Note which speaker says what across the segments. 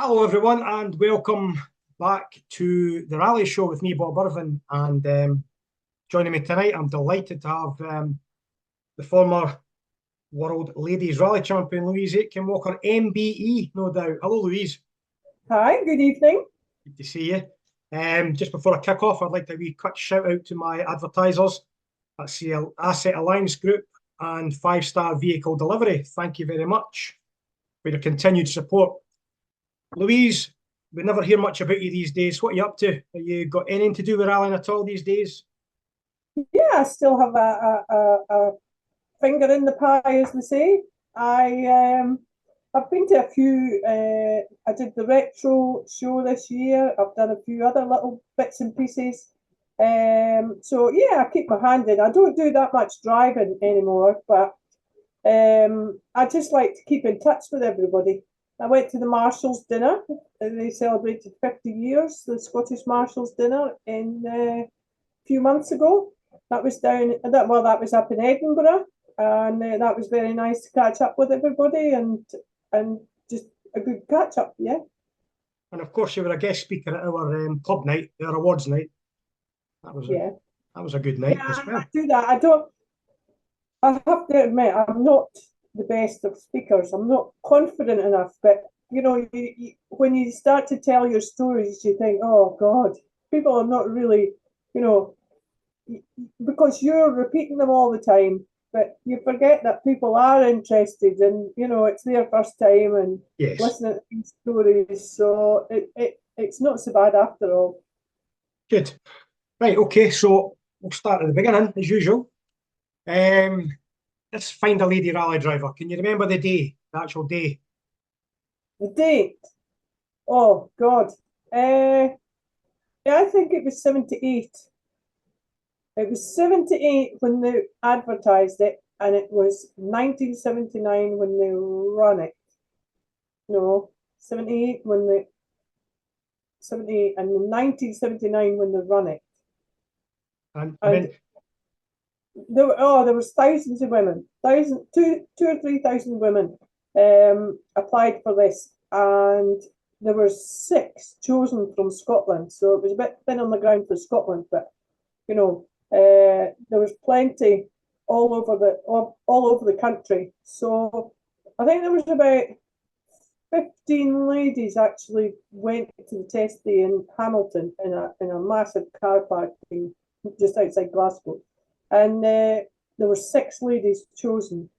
Speaker 1: Hello, everyone, and welcome back to the Rally Show with me, Bob Irvin. And joining me tonight, I'm delighted to have the former World Ladies Rally Champion, Louise Aitken Walker, MBE, no doubt. Hello, Louise.
Speaker 2: Hi, good evening.
Speaker 1: Good to see you. Just before I kick off, I'd like to be quick shout out to my advertisers. That's the Asset Alliance Group and 5-Star Vehicle Delivery. Thank you very much for your continued support. Louise, we never hear much about you these days. What are you up to? Have you got anything to do with rallying at all these days?
Speaker 2: Yeah, I still have a finger in the pie, as they say. I've been to a few. I did the retro show this year. I've done a few other little bits and pieces. So yeah, I keep my hand in. I don't do that much driving anymore, but I just like to keep in touch with everybody. I went to the Marshals dinner. They celebrated 50 years, the Scottish Marshals dinner, in a few months ago. That was that was up in Edinburgh, and that was very nice to catch up with everybody and just a good catch up, yeah.
Speaker 1: And of course, you were a guest speaker at our club night, our awards night. That was a good night as well.
Speaker 2: I do that. I have to admit, I'm not the best of speakers. I'm not confident enough, but you know, when you start to tell your stories, you think, oh God, people are not really, you know, because you're repeating them all the time, but you forget that people are interested and, you know, it's their first time and listening to these stories. So it's not so bad after all.
Speaker 1: Good. Right, okay, so we'll start at the beginning, as usual. Let's find a lady rally driver. Can you remember the day, the actual day?
Speaker 2: The date? Oh, God. Yeah, I think it was 78. It was 78 when they advertised it, and it was 1979 when they run it. No, 78 when they 78 and 1979 when they run it.
Speaker 1: And
Speaker 2: there was thousands of women, two or 3,000 women applied for this, and there were 6 chosen from Scotland. So it was a bit thin on the ground for Scotland, but you know, there was plenty all over the country. So I think there was about 15 ladies actually went to the test day in Hamilton in a massive car parking just outside Glasgow, and there were 6 ladies chosen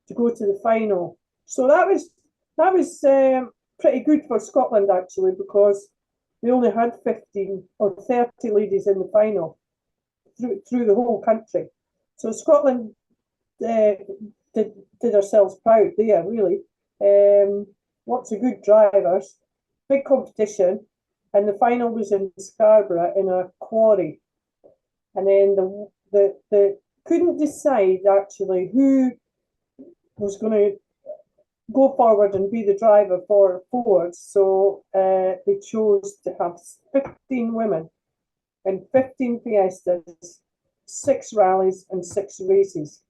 Speaker 2: to go to the final. So that was pretty good for Scotland actually, because they only had 15 or 30 ladies in the final through the whole country. So Scotland did ourselves proud there, really. Lots of good drivers, big competition, and the final was in Scarborough in a quarry. And then the couldn't decide actually who was going to go forward and be the driver for Ford. So they chose to have 15 women and 15 Fiestas, 6 rallies and 6 races,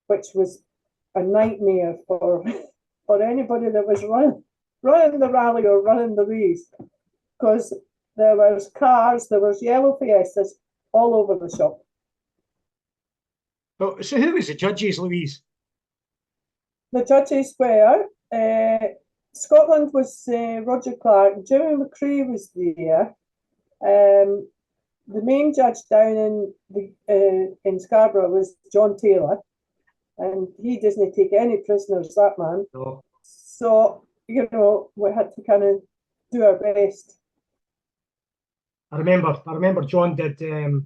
Speaker 2: which was a nightmare for anybody that was running the rally or running the race, because there was cars, there was yellow Fiestas all over the shop.
Speaker 1: So who was the judges, Louise?
Speaker 2: The judges were Scotland was Roger Clark, Jimmy McRae was there. The main judge down in Scarborough was John Taylor, and he doesn't take any prisoners, that man.
Speaker 1: No.
Speaker 2: So, you know, we had to kind of do our best.
Speaker 1: I remember John did. Do you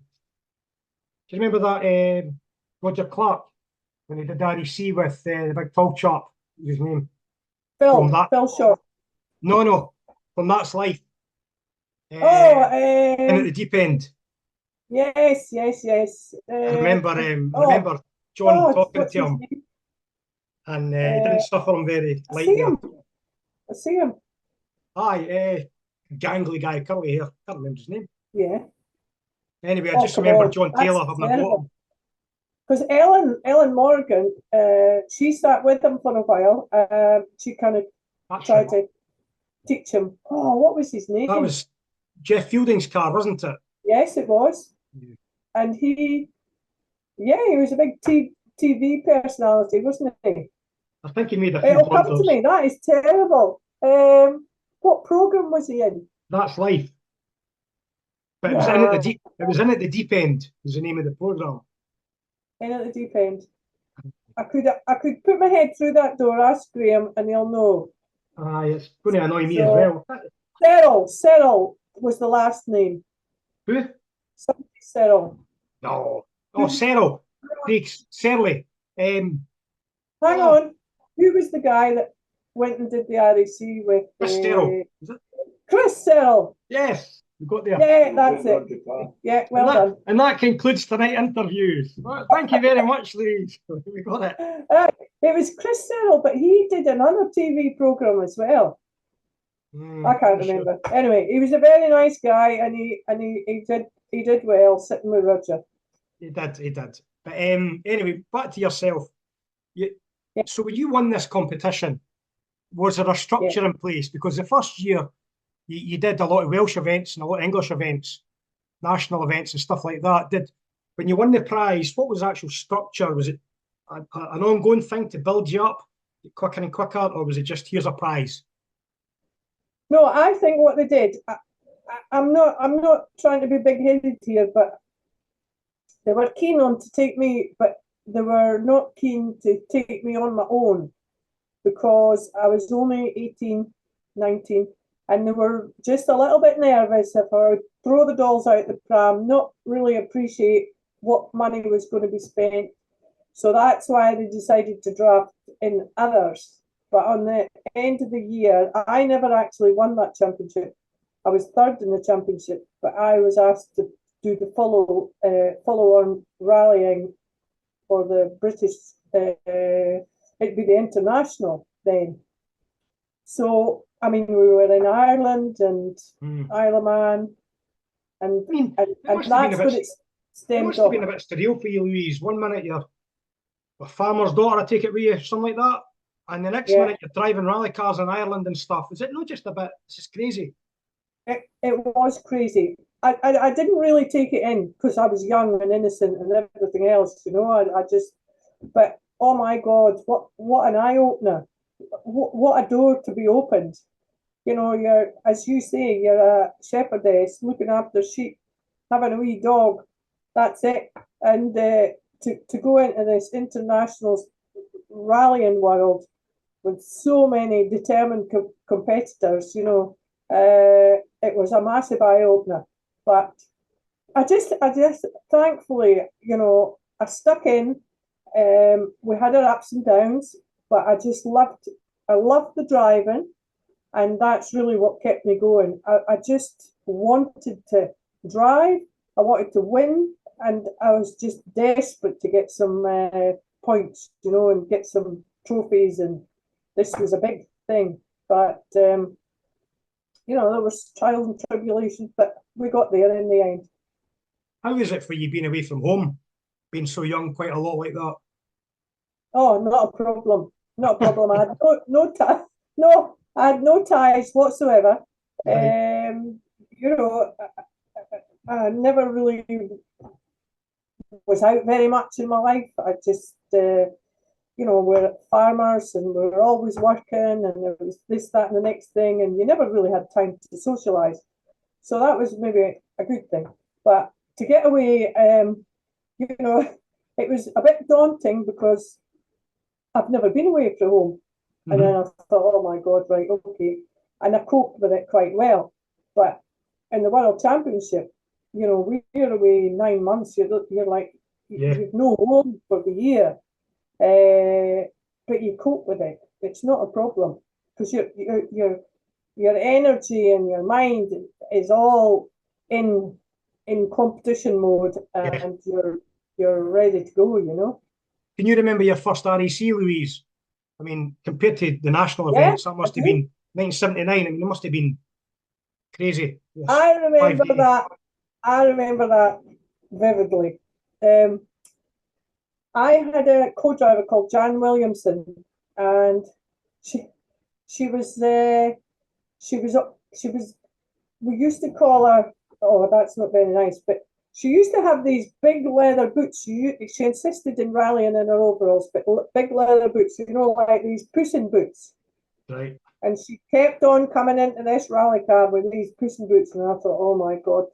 Speaker 1: remember that Roger Clark when he did REC with the big tall chap? His name?
Speaker 2: Phil Short.
Speaker 1: No, from That's Life. In at the deep end.
Speaker 2: Yes.
Speaker 1: I remember John talking to him, and he didn't suffer him very lightly.
Speaker 2: I see him.
Speaker 1: Aye, gangly guy, curly hair. Can't remember his name.
Speaker 2: Yeah.
Speaker 1: Anyway, I just remember John Taylor having a go at him.
Speaker 2: Because Ellen Morgan, she sat with him for a while. She kind of tried to teach him. Oh, what was his name?
Speaker 1: That was Jeff Fielding's car, wasn't it?
Speaker 2: Yes, it was.
Speaker 1: Yeah.
Speaker 2: And he was a big TV personality, wasn't he?
Speaker 1: I think he made a few
Speaker 2: It'll come to
Speaker 1: blunders.
Speaker 2: me. That is terrible. What program was he in?
Speaker 1: That's Life. But it was in at the deep. It was in at the deep end. Was the name of the program.
Speaker 2: In at the deep end. I could put my head through that door, ask Graham, and he'll know.
Speaker 1: It's going to annoy me as
Speaker 2: So,
Speaker 1: well.
Speaker 2: Cyril was the last name.
Speaker 1: Who?
Speaker 2: Somebody Cyril.
Speaker 1: No. Oh, Cyril. Craig Surly.
Speaker 2: Hang on. Who was the guy that went and did the RAC with
Speaker 1: Chris Cyril. Is it?
Speaker 2: Chris Cyril.
Speaker 1: Yes, we got there.
Speaker 2: Yeah, that's it. Yeah, well done.
Speaker 1: And that concludes tonight's interviews. Well, thank you very much, Louise. We got it.
Speaker 2: It was Chris Cyril, but he did another TV program as well. I can't remember. Sure. Anyway, he was a very nice guy, and he did well sitting with Roger.
Speaker 1: He did. But anyway, back to yourself. So when you won this competition, was there a structure in place? Because the first year you did a lot of Welsh events and a lot of English events, national events and stuff like that. When you won the prize, what was the actual structure? Was it an ongoing thing to build you up quicker and quicker, or was it just here's a prize?
Speaker 2: No, I think what they did, I'm not trying to be big-headed here, but they were keen on to take me, but they were not keen to take me on my own because I was only 18, 19, and they were just a little bit nervous if I would throw the dolls out the pram, not really appreciate what money was going to be spent. So that's why they decided to draft in others. But on the end of the year, I never actually won that championship. I was third in the championship, but I was asked to do the follow-on rallying for the British. It'd be the international then. So I mean, we were in Ireland and Isle of Man, and that's what it stemmed off. It
Speaker 1: must have been a bit surreal for you, Louise. 1 minute you're a farmer's daughter, I take it with you, something like that. And the next minute you're driving rally cars in Ireland and stuff. Is it not just a bit? It's just crazy.
Speaker 2: It was crazy. I didn't really take it in because I was young and innocent and everything else, you know. But oh my God, what an eye opener! What a door to be opened. You know, you're, as you say, you're a shepherdess looking after sheep, having a wee dog. That's it. And to go into this international rallying world with so many determined competitors, you know, it was a massive eye opener. But I just thankfully, you know, I stuck in. We had our ups and downs, but I loved the driving, and that's really what kept me going. I just wanted to drive. I wanted to win, and I was just desperate to get some points, you know, and get some trophies. And this was a big thing, but you know, there was trials and tribulations, but we got there in the end.
Speaker 1: How is it for you being away from home, being so young, quite a lot like that?
Speaker 2: Oh, not a problem. Not a problem. I had I had no ties whatsoever. Right. You know, I never really was out very much in my life. I just, you know, we're farmers and we were always working, and there was this, that, and the next thing, and you never really had time to socialise. So that was maybe a good thing. But to get away, you know, it was a bit daunting because I've never been away from home. And then I thought, oh my God, right, okay. And I coped with it quite well. But in the World Championship, you know, we're away 9 months. You're like, you've no home for the year. But you cope with it. It's not a problem because your energy and your mind is all in competition mode, and you're ready to go, you know.
Speaker 1: Can you remember your first RAC, Louise? I mean, compared to the national events, that must have been 1979. I mean, it must have been crazy.
Speaker 2: I remember that. I remember that vividly. I had a co-driver called Jan Williamson, and she was she was we used to call her, oh, that's not very nice, but she used to have these big leather boots. She insisted in rallying in her overalls, but big leather boots, like these puss-in boots.
Speaker 1: Right.
Speaker 2: And she kept on coming into this rally car with these puss-in boots, and I thought, oh my God,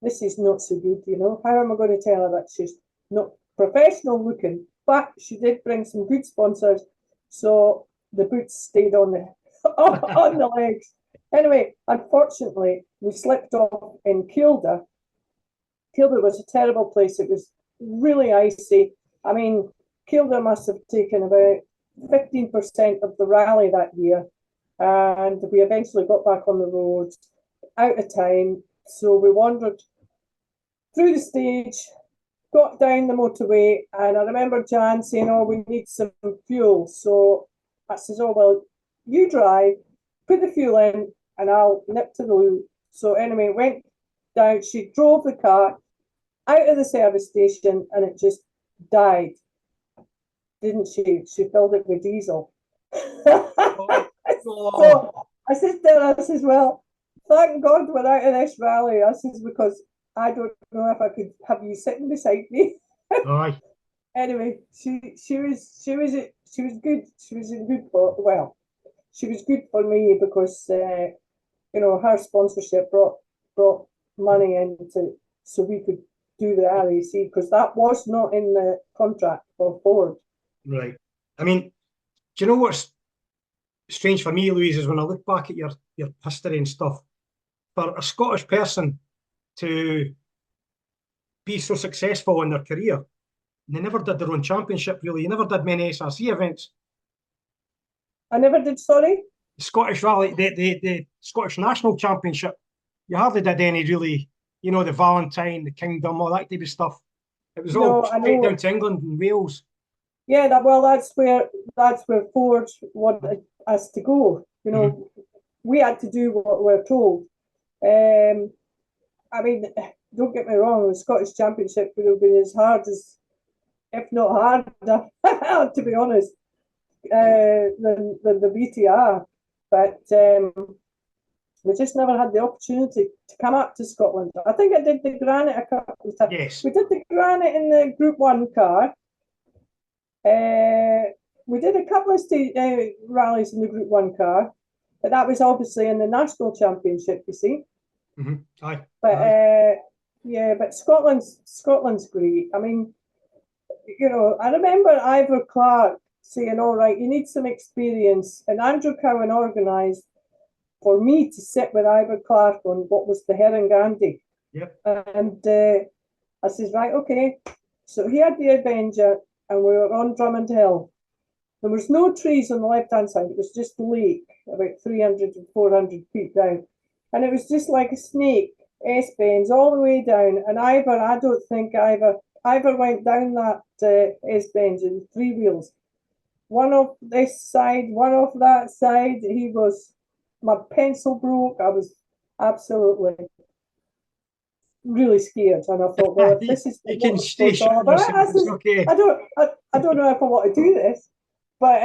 Speaker 2: this is not so good, How am I going to tell her that she's not professional looking? But she did bring some good sponsors, so the boots stayed on the on the legs. Anyway, unfortunately, we slipped off in Kielder. Kielder was a terrible place. It was really icy. I mean, Kielder must have taken about 15% of the rally that year. And we eventually got back on the road, out of time. So we wandered through the stage, got down the motorway, and I remember Jan saying, oh, we need some fuel. So I says, oh, well, you drive, put the fuel in, and I'll nip to the loo. So anyway, went down, she drove the car out of the service station, and it just died, didn't she? She filled it with diesel. So I said to her, I says, well, thank God we're out of this rally. I says, because I don't know if I could have you sitting beside me.
Speaker 1: Aye.
Speaker 2: Anyway, she was good. She was in good well. She was good for me because her sponsorship brought money into so we could do the RAC, because that was not in the contract for Ford.
Speaker 1: Right. I mean, do you know what's strange for me, Louise, is when I look back at your history and stuff, for a Scottish person to be so successful in their career, they never did their own championship, really. You never did many SRC events.
Speaker 2: I never did, sorry?
Speaker 1: The Scottish Rally, the Scottish National Championship, you hardly did any really, the Valentine, the Kingdom, all that type of stuff. It was all straight down to England and Wales.
Speaker 2: Yeah, that's where Ford wanted us to go. We had to do what we were told. I mean, don't get me wrong, the Scottish Championship would have been as hard as, if not harder, to be honest, than the BTR. But we just never had the opportunity to come up to Scotland. I think I did the Granite a couple of times.
Speaker 1: Yes.
Speaker 2: We did the Granite in the Group 1 car. We did a couple of rallies in the Group 1 car, but that was obviously in the National Championship, you see.
Speaker 1: Mm-hmm. Aye.
Speaker 2: But
Speaker 1: aye.
Speaker 2: Yeah, but Scotland's great. I mean, I remember Ivor Clark saying, all right, you need some experience. And Andrew Cowan organised for me to sit with Ivor Clark on what was the Herringandi.
Speaker 1: Yep.
Speaker 2: And I says, right, okay. So he had the Avenger, and we were on Drummond Hill. There was no trees on the left-hand side. It was just the lake, about 300 to 400 feet down. And it was just like a snake, S-bends all the way down. And I don't think Ivor went down that S-bends in 3 wheels. One off this side, one off that side. My pencil broke. I was absolutely really scared, and I thought, well, if this is what's all about, I don't know if I want to do this. But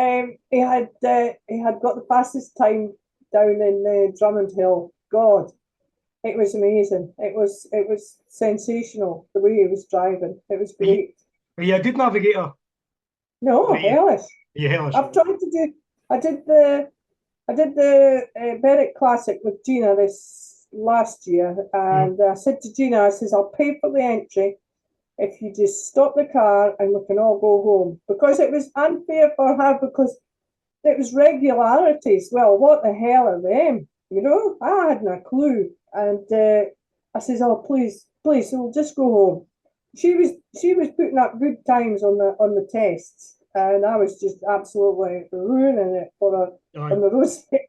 Speaker 2: he had got the fastest time down in Drummond Hill. God, it was amazing. It was sensational the way he was driving. It was great.
Speaker 1: Are you a good navigator?
Speaker 2: No, hellish.
Speaker 1: Yeah, hellish.
Speaker 2: I've tried to do. I did the Berwick Classic with Gina this last year, and I said to Gina, I says, I'll pay for the entry if you just stop the car and we can all go home, because it was unfair for her, because it was regularities. Well, what the hell are them? I hadn't a clue, and I says, oh, please, we'll just go home. She was putting up good times on the tests, and I was just absolutely ruining it for her on the road side.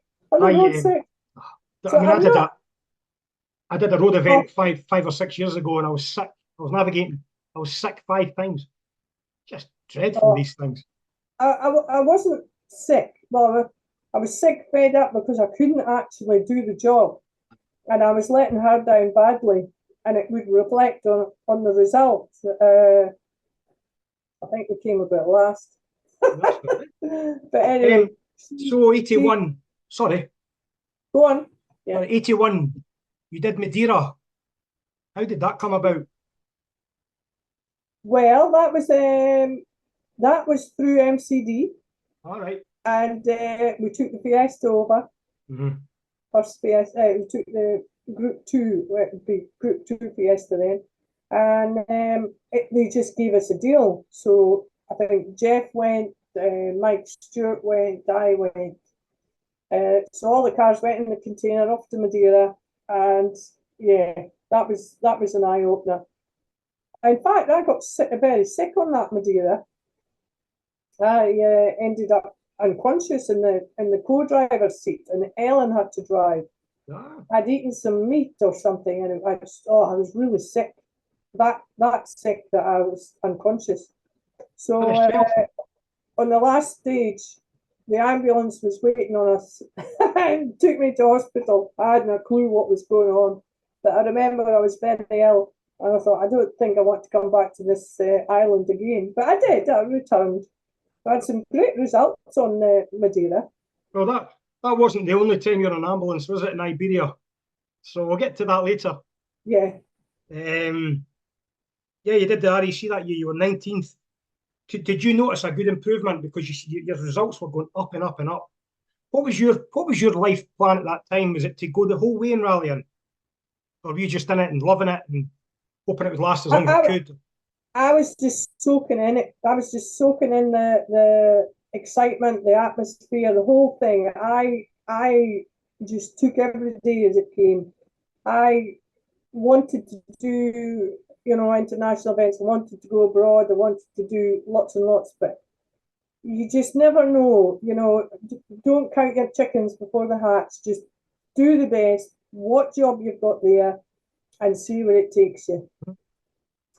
Speaker 1: I did a road event 5 or 6 years ago, and I was sick. I was navigating. I was sick 5 times. Just dreadful, these things.
Speaker 2: I wasn't sick. Well, I was sick, fed up, because I couldn't actually do the job, and I was letting her down badly, and it would reflect on the results. I think we came a bit last. But anyway.
Speaker 1: So 81. Sorry.
Speaker 2: Go on. Yeah.
Speaker 1: 81, you did Madeira. How did that come about?
Speaker 2: Well, that was through MCD,
Speaker 1: All right.
Speaker 2: and we took the Fiesta over.
Speaker 1: Mm-hmm.
Speaker 2: First Fiesta, we took the Group 2, well, it would be Group 2 Fiesta then, and they just gave us a deal. So I think Jeff went, Mike Stewart went, I went. So all the cars went in the container off to Madeira, and yeah, that was an eye opener. In fact, I got very sick on that Madeira. I ended up unconscious in the co-driver's seat, and Ellen had to drive.
Speaker 1: Ah,
Speaker 2: I'd eaten some meat or something, and I was really sick. That sick that I was unconscious. So
Speaker 1: finished well.
Speaker 2: on the last stage, the ambulance was waiting on us and took me to hospital. I hadn't a clue what was going on, but I remember I was very ill, and I thought, I don't think I want to come back to this island again. But I did. I returned. I had some great results on Madeira.
Speaker 1: Well, that wasn't the only time you're in an ambulance, was it, in Iberia? So we'll get to that later.
Speaker 2: Yeah.
Speaker 1: Yeah, you did the RAC that year. You were 19th. Did you notice a good improvement because your results were going up and up and up? What was your life plan at that time? Was it to go the whole way in rallying, or were you just in it and loving it and hoping it would last as long as it could?
Speaker 2: I was just soaking in it. I was just soaking in the excitement, the atmosphere, the whole thing. I just took every day as it came. I wanted to do, international events. I wanted to go abroad. I wanted to do lots and lots, but you just never know. Don't count your chickens before the hatch. Just do the best. What job you've got there, and see where it takes you.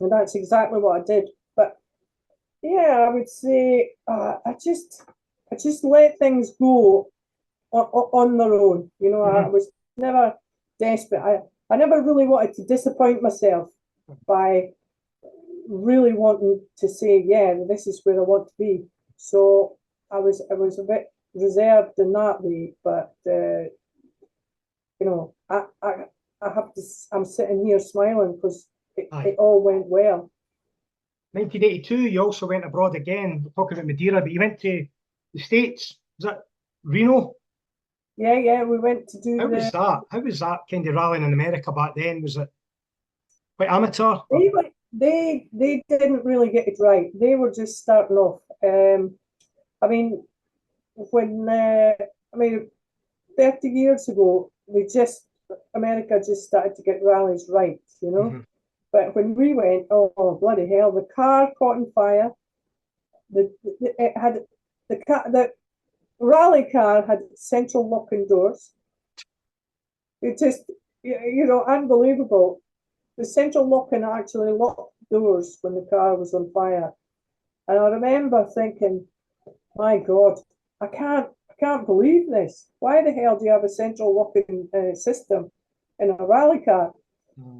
Speaker 2: And that's exactly what I did. But yeah, I would say I just let things go on their own. I was never desperate. I never really wanted to disappoint myself by really wanting to say, yeah, this is where I want to be. So I was a bit reserved in that way, but I have to. I'm sitting here smiling because it all went well.
Speaker 1: 1982, you also went abroad again. We're talking about Madeira, but you went to the States. Was that Reno?
Speaker 2: Yeah, we went to do.
Speaker 1: Was that? How was that kind of rallying in America back then? Was it quite amateur?
Speaker 2: They didn't really get it right. They were just starting off. I mean, 30 years ago, America just started to get rallies right, Mm-hmm. But when we went, oh bloody hell! The car caught on fire. The rally car had central locking doors. It just, unbelievable. The central locking actually locked doors when the car was on fire, and I remember thinking, my God, I can't believe this. Why the hell do you have a central locking system in a rally car?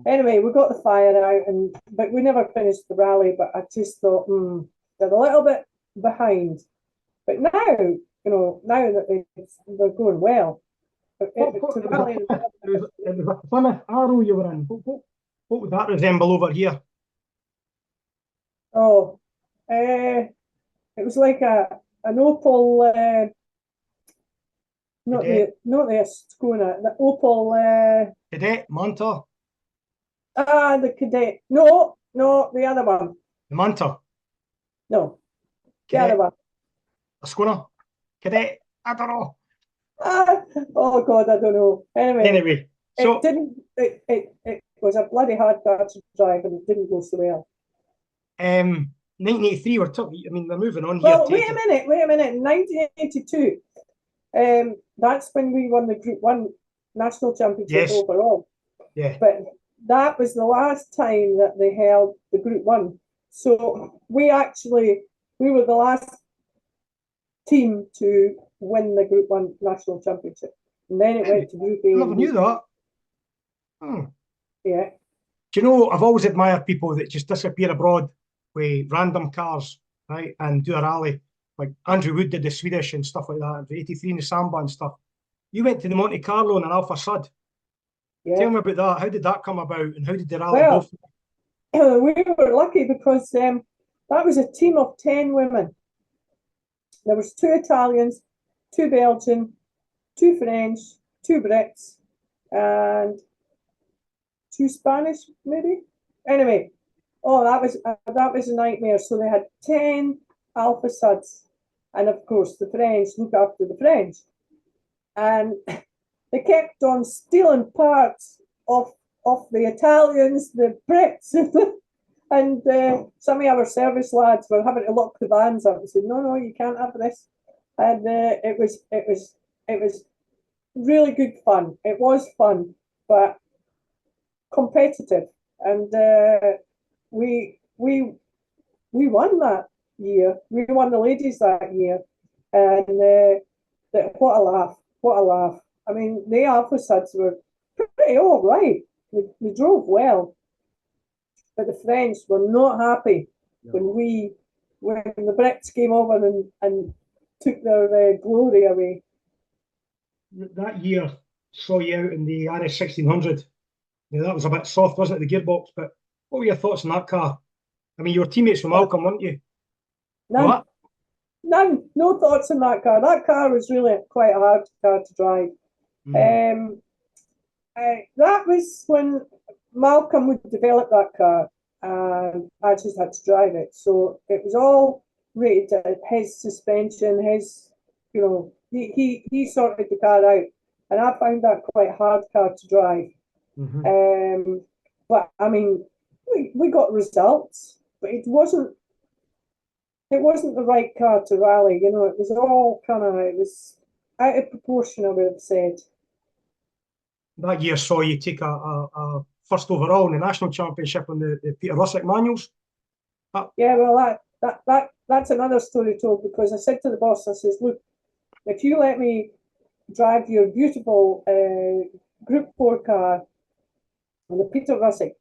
Speaker 2: Anyway, we got the fire out, but we never finished the rally. But I just thought, they're a little bit behind. But now, now that they're going well.
Speaker 1: It was a Plymouth Arrow you were in. What would that resemble over here?
Speaker 2: Oh, it was like an Opel. Not the Ascona, the Opel.
Speaker 1: Cadet, Manta.
Speaker 2: The Cadet. No, the other one.
Speaker 1: The Manta.
Speaker 2: No,
Speaker 1: Cadet.
Speaker 2: The other one.
Speaker 1: Ascona. Cadet. I don't know.
Speaker 2: Oh God, I don't know. Anyway,
Speaker 1: so
Speaker 2: it didn't. It was a bloody hard car to drive, and it didn't go so well.
Speaker 1: 1983. We're moving on
Speaker 2: here. Well,
Speaker 1: wait
Speaker 2: a minute. 1982. That's when we won the Group 1 national championship overall.
Speaker 1: Yeah.
Speaker 2: But that was the last time that they held the Group 1. So we were the last team to win the Group 1 national championship. And then it went to Group A.
Speaker 1: I never knew that.
Speaker 2: Yeah.
Speaker 1: Do you know, I've always admired people that just disappear abroad with random cars, right, and do a rally. Like Andrew Wood did the Swedish and stuff like that, 83 in the Samba and stuff. You went to the Monte Carlo in an Alpha Sud. Tell
Speaker 2: Yeah.
Speaker 1: me about that. How did that come about, and how did the rally go?
Speaker 2: Well, we were lucky because that was a team of 10 women. There was 2 Italians, 2 Belgian, 2 French, 2 Brits, and 2 Spanish, maybe. Anyway, oh, that was a nightmare. So they had 10 Alpha Suds, and of course the French look after the French, and they kept on stealing parts of the Italians, the Brits, and some of our service lads were having to lock the vans up and said, "No, you can't have this." And it was really good fun. It was fun, but competitive, and we won that year. We won the ladies that year, and what a laugh! What a laugh! I mean, the Alpha Suds were pretty all right. They drove well, but the French were not happy when the Brits came over and took their glory away.
Speaker 1: That year saw you out in the RS 1600. That was a bit soft, wasn't it, the gearbox? But what were your thoughts on that car? I mean, you were teammates with Malcolm, weren't you?
Speaker 2: None,
Speaker 1: What?
Speaker 2: none, no thoughts on that car. That car was really quite a hard car to drive. That was when Malcolm would develop that car, and I just had to drive it. So it was all rated at his suspension, he sorted the car out, and I found that quite a hard car to drive. But I mean, we got results, but it wasn't the right car to rally. It was all it was out of proportion, I would have said.
Speaker 1: That year saw you take a first overall in the national championship on the Peter Russick manuals.
Speaker 2: Yeah, well, that's another story told, because I said to the boss, I says, "Look, if you let me drive your beautiful Group 4 car on the Peter Russick,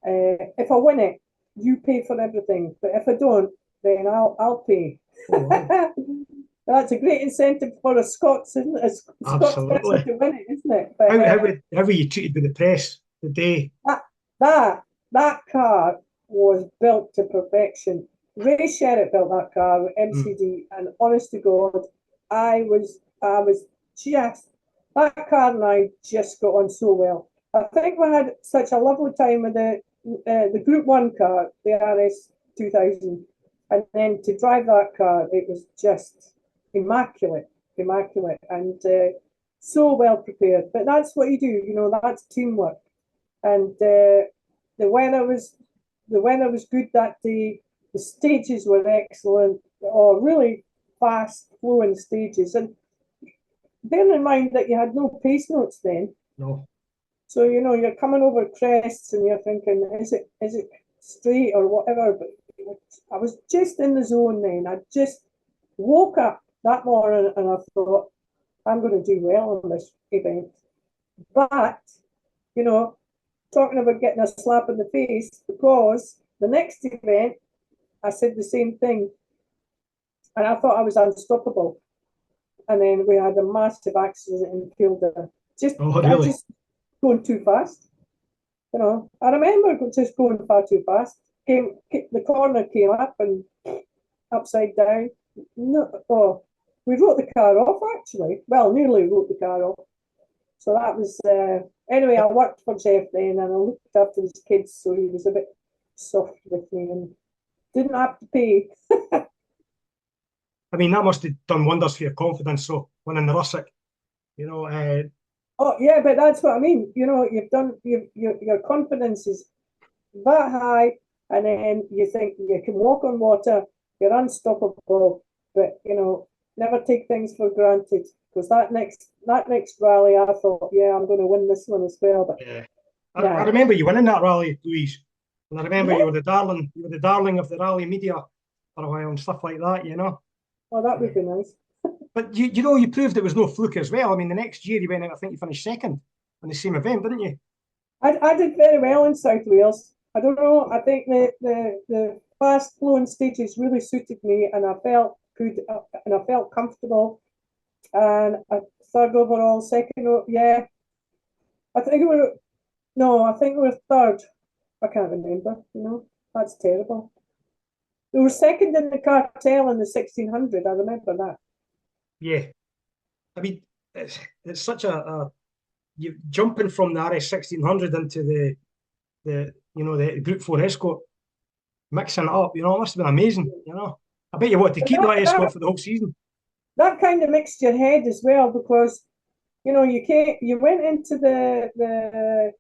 Speaker 2: if I win it, you pay for everything. But if I don't, then I'll pay."
Speaker 1: Oh, wow.
Speaker 2: That's a great incentive for a Scots, isn't it? A Scots person to win it, isn't it? But,
Speaker 1: how were you treated by the press the day?
Speaker 2: That car was built to perfection. Ray Sherritt built that car with MCD, and honest to God, I was just, that car and I just got on so well. I think we had such a lovely time with the Group 1 car, the RS 2000, and then to drive that car, it was just immaculate, and so well prepared. But that's what you do, that's teamwork. And the weather was good that day. The stages were excellent, or really fast flowing stages. And bear in mind that you had no pace notes then.
Speaker 1: No.
Speaker 2: So you're coming over crests and you're thinking, is it straight or whatever? But I was just in the zone then. I just woke up that morning and I thought, I'm going to do well on this event. But talking about getting a slap in the face, because the next event I said the same thing, and I thought I was unstoppable, and then we had a massive accident in Fielder. I just going too fast. I remember just going far too fast. The corner came up and upside down. We wrote the car off, actually. Well, nearly wrote the car off. So that was anyway. I worked for Jeff then, and I looked after his kids, so he was a bit soft with me and didn't have to pay.
Speaker 1: I mean, that must have done wonders for your confidence. So winning the Russick,
Speaker 2: Oh yeah, but that's what I mean. Your confidence is that high, and then you think you can walk on water. You're unstoppable, but never take things for granted. Because that next rally, I thought, yeah, I'm going to win this one as well. But
Speaker 1: yeah, I remember you winning that rally, Louise, and I remember you were the darling of the rally media for a while and stuff like that.
Speaker 2: Well, that would be nice.
Speaker 1: But you proved it was no fluke as well. I mean, the next year you went out, I think you finished second in the same event, didn't you?
Speaker 2: I did very well in South Wales. I don't know. I think the fast flowing stages really suited me, and I felt good and I felt comfortable. And I third overall, yeah. I think we were, no, I think we were third. I can't remember, that's terrible. We were second in the cartel in the 1600, I remember that.
Speaker 1: Yeah. I mean, it's such you jumping from the RS 1600 into the Group 4 Escort, mixing it up, it must have been amazing, I bet you wanted to keep that Escort for the whole season.
Speaker 2: That kind of mixed your head as well, because you went into the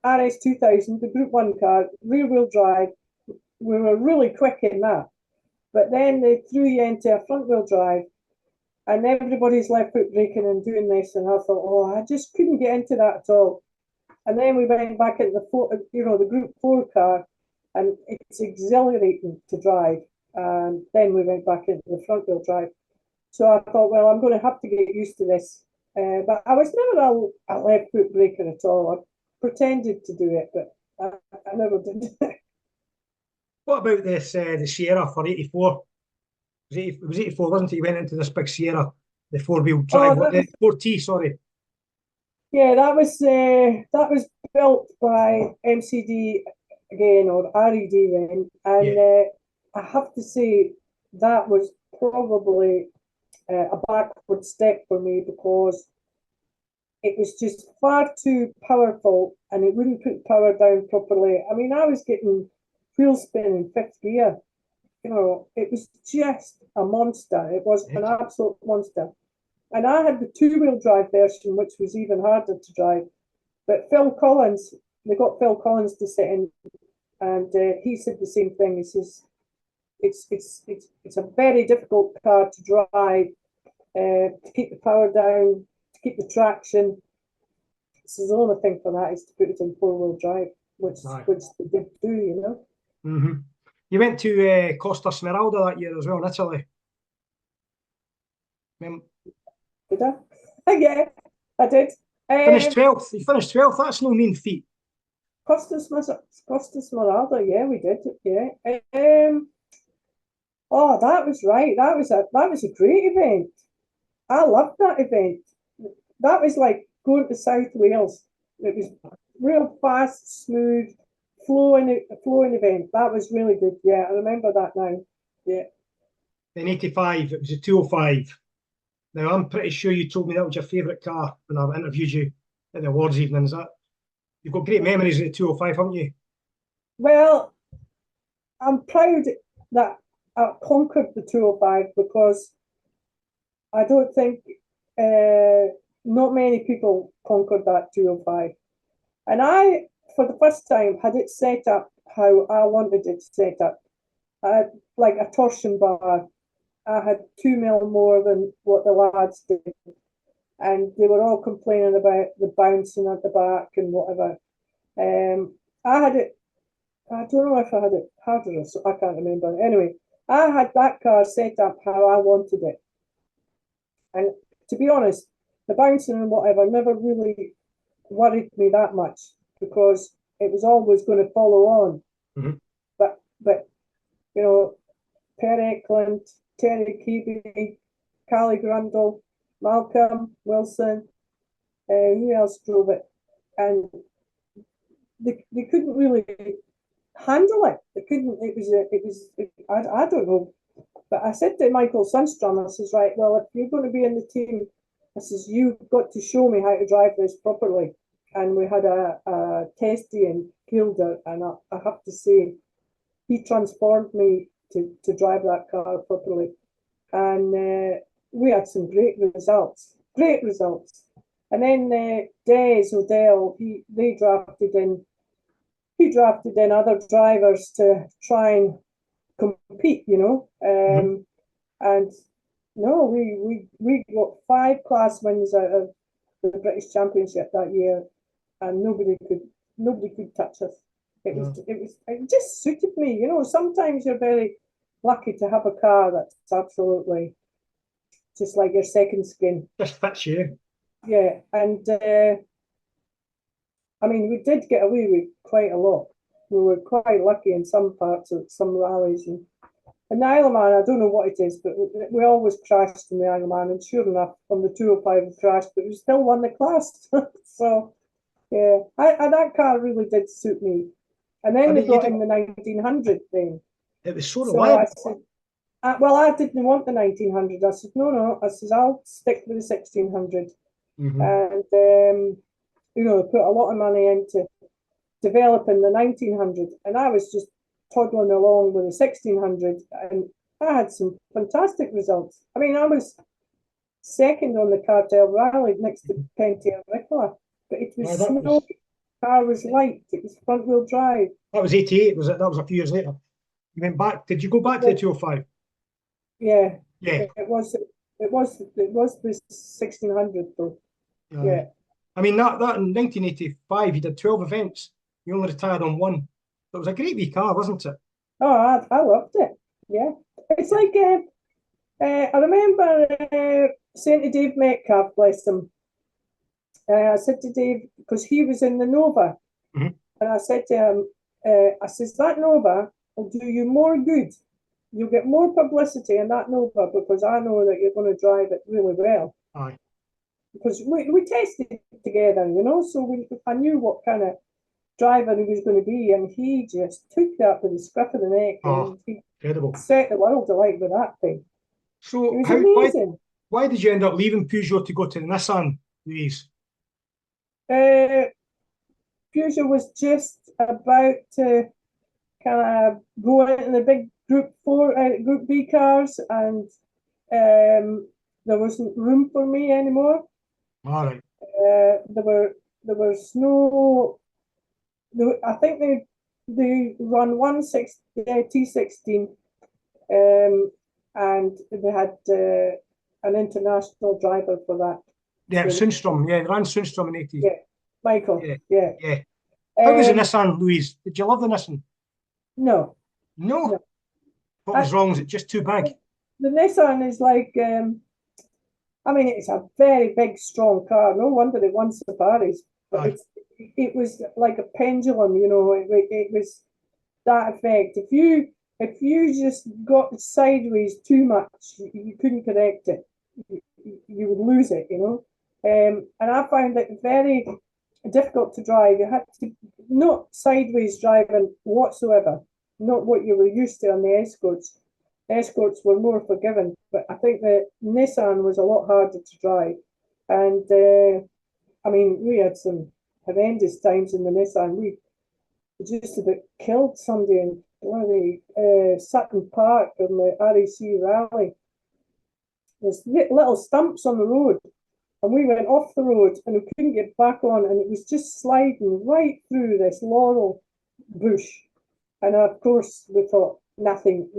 Speaker 2: RS 2000, the Group 1 car, rear wheel drive. We were really quick in that, but then they threw you into a front wheel drive, and everybody's left foot braking and doing this, and I thought, oh, I just couldn't get into that at all. And then we went back into the Group 4 car, and it's exhilarating to drive. And then we went back into the front wheel drive. So I thought, well, I'm going to have to get used to this. But I was never a left foot braker at all. I pretended to do it, but I never did.
Speaker 1: What about this, the Sierra for 84? It was 84, wasn't it? You went into this big Sierra, the four-wheel drive, the 4T, sorry.
Speaker 2: Yeah, that was built by MCD again, or RED then, and I have to say that was probably a backward step for me, because it was just far too powerful and it wouldn't put power down properly. I mean, I was getting wheel spin in fifth gear. It was just a monster. It was an absolute monster. And I had the two-wheel drive version, which was even harder to drive. But they got Phil Collins to sit in, and he said the same thing. He says, it's a very difficult car to drive, to keep the power down, to keep the traction. So the only thing for that is to put it in four-wheel drive, which they did do,
Speaker 1: Mm-hmm. You went to Costa Smeralda that year as well in Italy.
Speaker 2: Did I? Yeah, I did.
Speaker 1: Finished 12th. You finished 12th. That's no mean feat.
Speaker 2: Costa Smeralda, yeah, we did. Yeah. Oh, that was right. That was a great event. I loved that event. That was like going to South Wales. It was real fast, smooth, flowing event. That was really good. Yeah, I remember that now. Yeah.
Speaker 1: In 85, it was a 205. Now, I'm pretty sure you told me that was your favourite car when I interviewed you at the awards evenings. You've got great memories of the 205, haven't you?
Speaker 2: Well, I'm proud that I conquered the 205, because I don't think not many people conquered that 205. And I, for the first time, had it set up how I wanted it set up. I had like a torsion bar. I had 2 mil more than what the lads did. And they were all complaining about the bouncing at the back and whatever. I had it, I don't know if I had it harder, so I can't remember. Anyway, I had that car set up how I wanted it. And to be honest, the bouncing and whatever never really worried me that much, because it was always going to follow on.
Speaker 1: Mm-hmm.
Speaker 2: But Per Eklund, Terry Keeby, Callie Grundle, Malcolm Wilson, who else drove it? And they couldn't really handle it. They couldn't. I don't know. But I said to Michael Sundstrom, I says, right, well, if you're going to be in the team, I says, you've got to show me how to drive this properly. And we had a testy in Gilder, and I have to say, he transformed me to drive that car properly. And we had some great results. And then Des Odell, he drafted in other drivers to try and compete,
Speaker 1: Mm-hmm.
Speaker 2: And no, we got 5 class wins out of the British Championship that year, and nobody could touch us. It just suited me, Sometimes you're very lucky to have a car that's absolutely just like your second skin.
Speaker 1: Just fits you.
Speaker 2: Yeah, and I mean, we did get away with quite a lot. We were quite lucky in some parts of some rallies, and In the Isle of Man, I don't know what it is, but we always crashed in the Isle of Man, and sure enough, on the 205 we crashed, but we still won the class. So, yeah, that car really did suit me. And then
Speaker 1: I
Speaker 2: they
Speaker 1: mean, you
Speaker 2: brought
Speaker 1: did,
Speaker 2: in the 1900 thing.
Speaker 1: it was so
Speaker 2: So I
Speaker 1: reliable.
Speaker 2: said, well, I didn't want the 1900. I said, no. I said, I'll stick with the 1600. And, you know, put a lot of money into developing the 1900. And I was just toddling along with the 1600. And I had some fantastic results. I mean, I was second on the cartel rally next to Penty and Nicola. But it
Speaker 1: Oh,
Speaker 2: was snow. The car was light. It was front wheel drive.
Speaker 1: that was 88, was it? That was a few years later. You went back. Did you go back to the 205?
Speaker 2: Yeah,
Speaker 1: Yeah.
Speaker 2: it was the 1600 though.
Speaker 1: Uh,
Speaker 2: Yeah.
Speaker 1: I mean, that in 1985, you did 12 events. You only retired on one. It was a great wee car, wasn't it?
Speaker 2: Oh, I loved it. Yeah. It's like I remember saying to Dave Metcalf, bless him. I said to Dave, because he was in the Nova,
Speaker 1: Mhm.
Speaker 2: and I said to him, I says, that Nova will do you more good. You'll get more publicity in that Nova because I know that you're going to drive it really well.
Speaker 1: Aye.
Speaker 2: Because we tested it together, you know, so I knew what kind of driver he was going to be, and he just took that with the scruff of the neck,
Speaker 1: Oh,
Speaker 2: and he
Speaker 1: incredible.
Speaker 2: set the world alight with that thing. It
Speaker 1: So,
Speaker 2: was amazing.
Speaker 1: why did you end up leaving Peugeot to go to the Nissan, Louise?
Speaker 2: Uh, Fuchsia was just about to kind of go into the big Group B cars, and there wasn't room for me anymore.
Speaker 1: All right.
Speaker 2: There was no. I think they run T16, and they had an international driver for that.
Speaker 1: Yeah, it was
Speaker 2: So,
Speaker 1: Sundstrom. Yeah, they ran Sundstrom in 80s.
Speaker 2: yeah, Michael.
Speaker 1: Yeah,
Speaker 2: Yeah.
Speaker 1: yeah. How was the
Speaker 2: Um,
Speaker 1: Nissan, Louise? Did you love the Nissan?
Speaker 2: no,
Speaker 1: No.
Speaker 2: no.
Speaker 1: What
Speaker 2: I,
Speaker 1: was wrong? Was it just too big?
Speaker 2: the Nissan is like, I mean, it's a very big, strong car. No wonder it won safaris, but
Speaker 1: Aye.
Speaker 2: it was like a pendulum, you know. It was that effect. If you just got sideways too much, you couldn't correct it. You would lose it, you know. And I found it very difficult to drive. You had to not sideways driving whatsoever, not what you were used to on the Escorts. Escorts were more forgiving, but I think the Nissan was a lot harder to drive. And I mean, we had some horrendous times in the Nissan. We just about killed somebody in bloody Sutton Park in the RAC rally. There's little stumps on the road, and we went off the road and we couldn't get back on, and it was just sliding right through this laurel bush. And of course, we thought nothing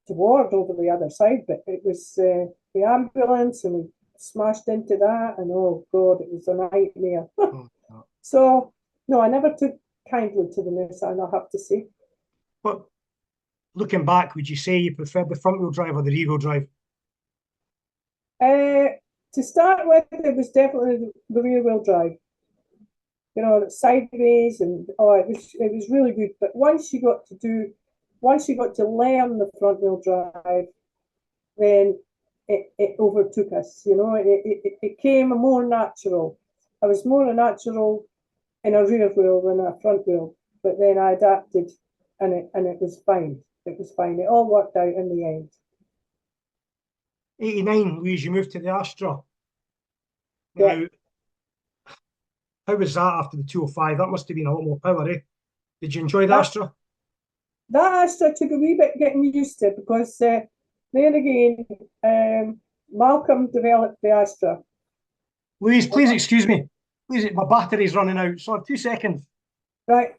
Speaker 2: toward over the other side, but it was the ambulance, and we smashed into that, and oh God, it was a nightmare.
Speaker 1: Oh, no.
Speaker 2: So, no, I never took kindly to the Nissan, I have to say.
Speaker 1: But looking back, would you say you preferred the front wheel drive or the rear wheel drive?
Speaker 2: To start with, it was definitely the rear wheel drive. You know, sideways, and it was really good. But once you got to learn the front wheel drive, then it overtook us. You know, it came more natural. I was more natural in a rear wheel than a front wheel. But then I adapted, and it was fine. It was fine. It all worked out in the end.
Speaker 1: 89, Louise, you moved to the Astra.
Speaker 2: Yeah.
Speaker 1: Now, how was that after the 205? That must have been a lot more power, eh? Did you enjoy the
Speaker 2: That
Speaker 1: Astra?
Speaker 2: that Astra took a wee bit getting used to, because there again, Malcolm developed the Astra.
Speaker 1: Louise, please excuse me. Please, my battery's running out. Sorry, 2 seconds.
Speaker 2: Right.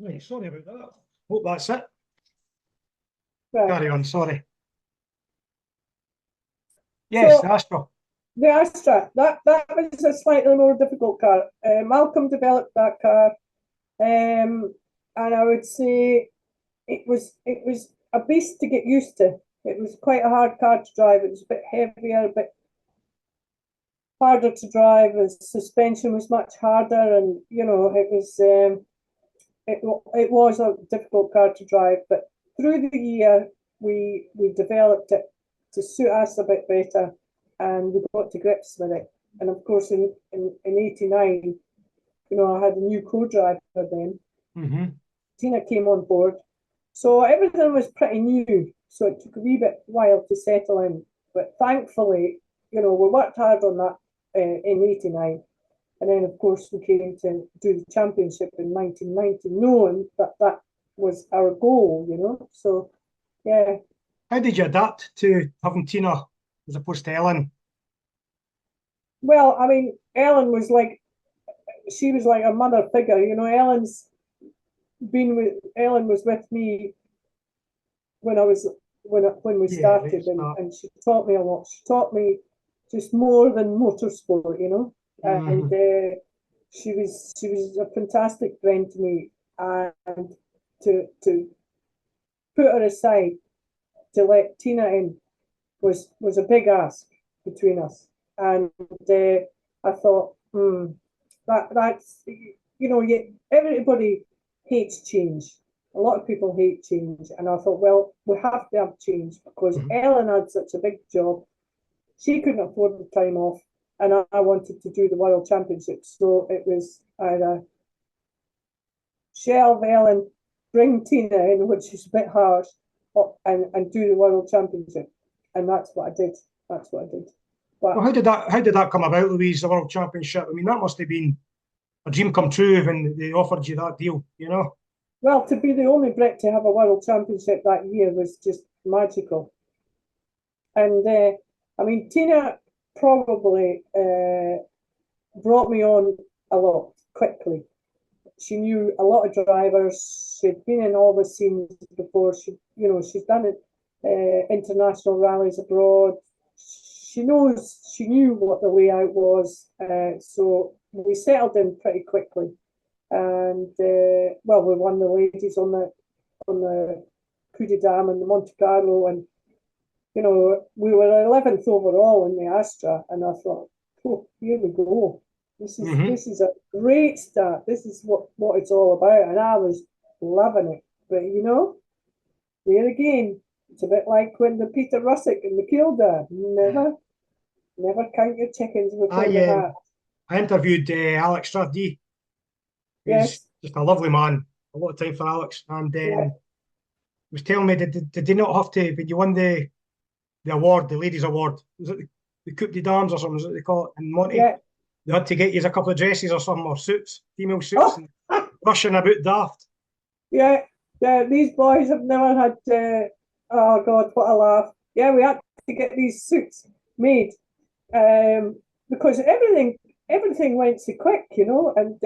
Speaker 1: Right, sorry about that. Hope that's it.
Speaker 2: Right.
Speaker 1: Carry on, sorry. Yes,
Speaker 2: So
Speaker 1: the Astra.
Speaker 2: the Astra, that was a slightly more difficult car. Malcolm developed that car, and I would say it was a beast to get used to. It was quite a hard car to drive. It was a bit heavier, a bit harder to drive. The suspension was much harder, and it was a difficult car to drive. But through the year, we developed it to suit us a bit better, and we got to grips with it. And of course, in '89, I had a new co-driver then.
Speaker 1: Mm-hmm.
Speaker 2: Tina came on board, so everything was pretty new. So it took a wee bit while to settle in, but thankfully, we worked hard on that in '89, and then of course we came to do the championship in 1990, knowing that was our goal. So yeah.
Speaker 1: How did you adapt to having Tina as opposed to Ellen?
Speaker 2: Well, I mean, she was like a mother figure. Ellen was with me when we
Speaker 1: Yeah, right
Speaker 2: started,
Speaker 1: start.
Speaker 2: and she taught me a lot. She taught me just more than motorsport, and
Speaker 1: Mm-hmm.
Speaker 2: she was a fantastic friend to me, and to put her aside to let Tina in was a big ask between us, and I thought, that's everybody hates change. A lot of people hate change, and I thought, well, we have to have change because
Speaker 1: Mm-hmm.
Speaker 2: Ellen had such a big job. She couldn't afford the time off, and I wanted to do the World Championships. So it was either shelve Ellen, bring Tina in, which is a bit harsh, and do the World Championship. And that's what I did. That's what I did.
Speaker 1: Well,
Speaker 2: But
Speaker 1: how did that come about, Louise, the World Championship? I mean, that must have been a dream come true when they offered you that deal.
Speaker 2: well, to be the only Brit to have a World Championship that year was just magical. And I mean, Tina probably brought me on a lot quickly. She knew a lot of drivers. She'd been in all the scenes before. She's done it, international rallies abroad. She knew what the layout was. So we settled in pretty quickly, and well, we won the ladies on the Coup de Dame and the Monte Carlo, and we were 11th overall in the Astra, and I thought, oh, here we go. This is
Speaker 1: Mm-hmm.
Speaker 2: this is a great start. This is what it's all about, and I was loving it. But there again, it's a bit like when the Peter Russick and the Kilda. Never count your chickens before the
Speaker 1: I
Speaker 2: hat.
Speaker 1: I interviewed Alex Strathdew, who's
Speaker 2: Yes,
Speaker 1: just a lovely man. A lot of time for Alex, and
Speaker 2: yeah,
Speaker 1: was telling me did they not have to when you won the award, the ladies' award? Was it the Coupe de Dames or something? Is it they call it in Monty?
Speaker 2: yeah.
Speaker 1: They had to get you a couple of dresses or something, or suits, female suits,
Speaker 2: Oh,
Speaker 1: and rushing about daft.
Speaker 2: yeah, yeah. These boys have never had. Oh God, what a laugh! Yeah, we had to get these suits made because everything went so quick, and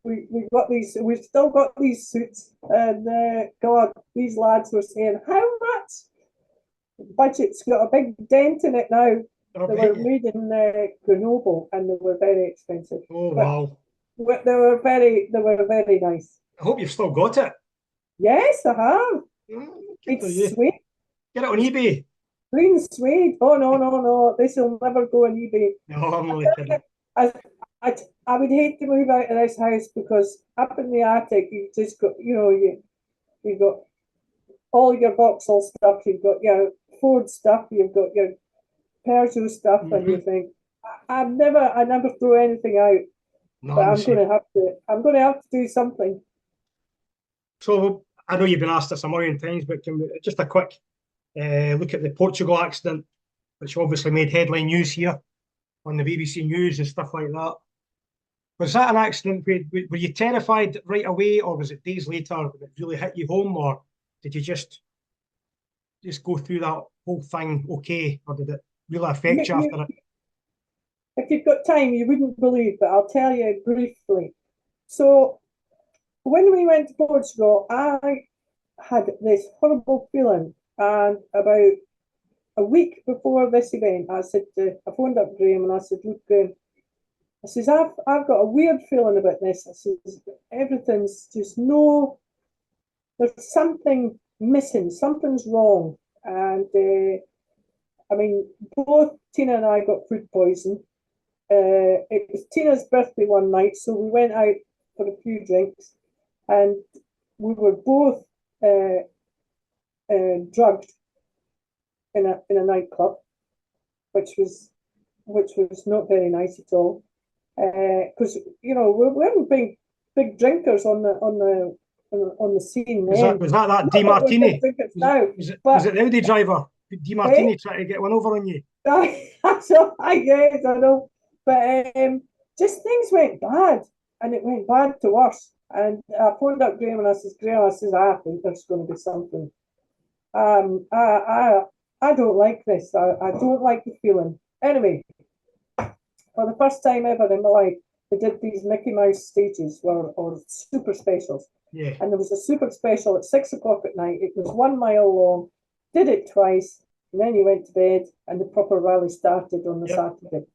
Speaker 2: we got these. We've still got these suits, and God, these lads were saying, "How much?" Budget's got a big dent in it now.
Speaker 1: I
Speaker 2: They
Speaker 1: bet
Speaker 2: were
Speaker 1: you.
Speaker 2: made in Grenoble, and they were very expensive,
Speaker 1: Oh
Speaker 2: but
Speaker 1: wow!
Speaker 2: they were very nice.
Speaker 1: I hope you've still got it.
Speaker 2: Yes, I have.
Speaker 1: Good for
Speaker 2: It's
Speaker 1: you.
Speaker 2: suede,
Speaker 1: Get it on eBay.
Speaker 2: green suede. Oh no, no, no! This will never go on eBay.
Speaker 1: No, I'm
Speaker 2: I
Speaker 1: only
Speaker 2: tell you,
Speaker 1: kidding.
Speaker 2: I, I would hate to move out of this house because up in the attic you've just got, you've got all your Vauxhall stuff, you've got your Ford stuff, you've got your Peugeot stuff, and you
Speaker 1: Mm-hmm.
Speaker 2: think, I never throw anything out,
Speaker 1: No,
Speaker 2: but
Speaker 1: I'm the same.
Speaker 2: I'm going to have to do something.
Speaker 1: So I know you've been asked this a million times, but can we, just a quick look at the Portugal accident, which obviously made headline news here on the BBC News and stuff like that. Was that an accident? Were you terrified right away, or was it days later when it really hit you home, or did you just go through that whole thing okay, or did it really affect
Speaker 2: You,
Speaker 1: you
Speaker 2: you,
Speaker 1: after it?
Speaker 2: if you've got time, you wouldn't believe, but I'll tell you briefly. So when we went to Portugal, I had this horrible feeling, and about a week before this event, I phoned up Graham and I said, look, Graham, I says, I've got a weird feeling about this. I says, everything's just no, there's something missing, something's wrong. And I mean, both Tina and I got food poison. It was Tina's birthday one night, so we went out for a few drinks, and we were both drugged in a nightclub, which was not very nice at all. Because we weren't big drinkers on the scene then.
Speaker 1: Was that
Speaker 2: Not that we're big
Speaker 1: DiMartini?
Speaker 2: drinkers now,
Speaker 1: Was it
Speaker 2: but
Speaker 1: the Audi driver?
Speaker 2: eh?
Speaker 1: DiMartini trying to get one over on you?
Speaker 2: That's all I guess, I know. But just things went bad, and it went bad to worse. And I phoned up Graham and I says, Graham, I think there's going to be something. I don't like this. I don't like the feeling. Anyway, for the first time ever in my life, they did these Mickey Mouse stages or super specials.
Speaker 1: Yeah.
Speaker 2: And there was a super special at 6 o'clock at night. It was 1 mile long, did it twice, and then you went to bed, and the proper rally started on the Saturday.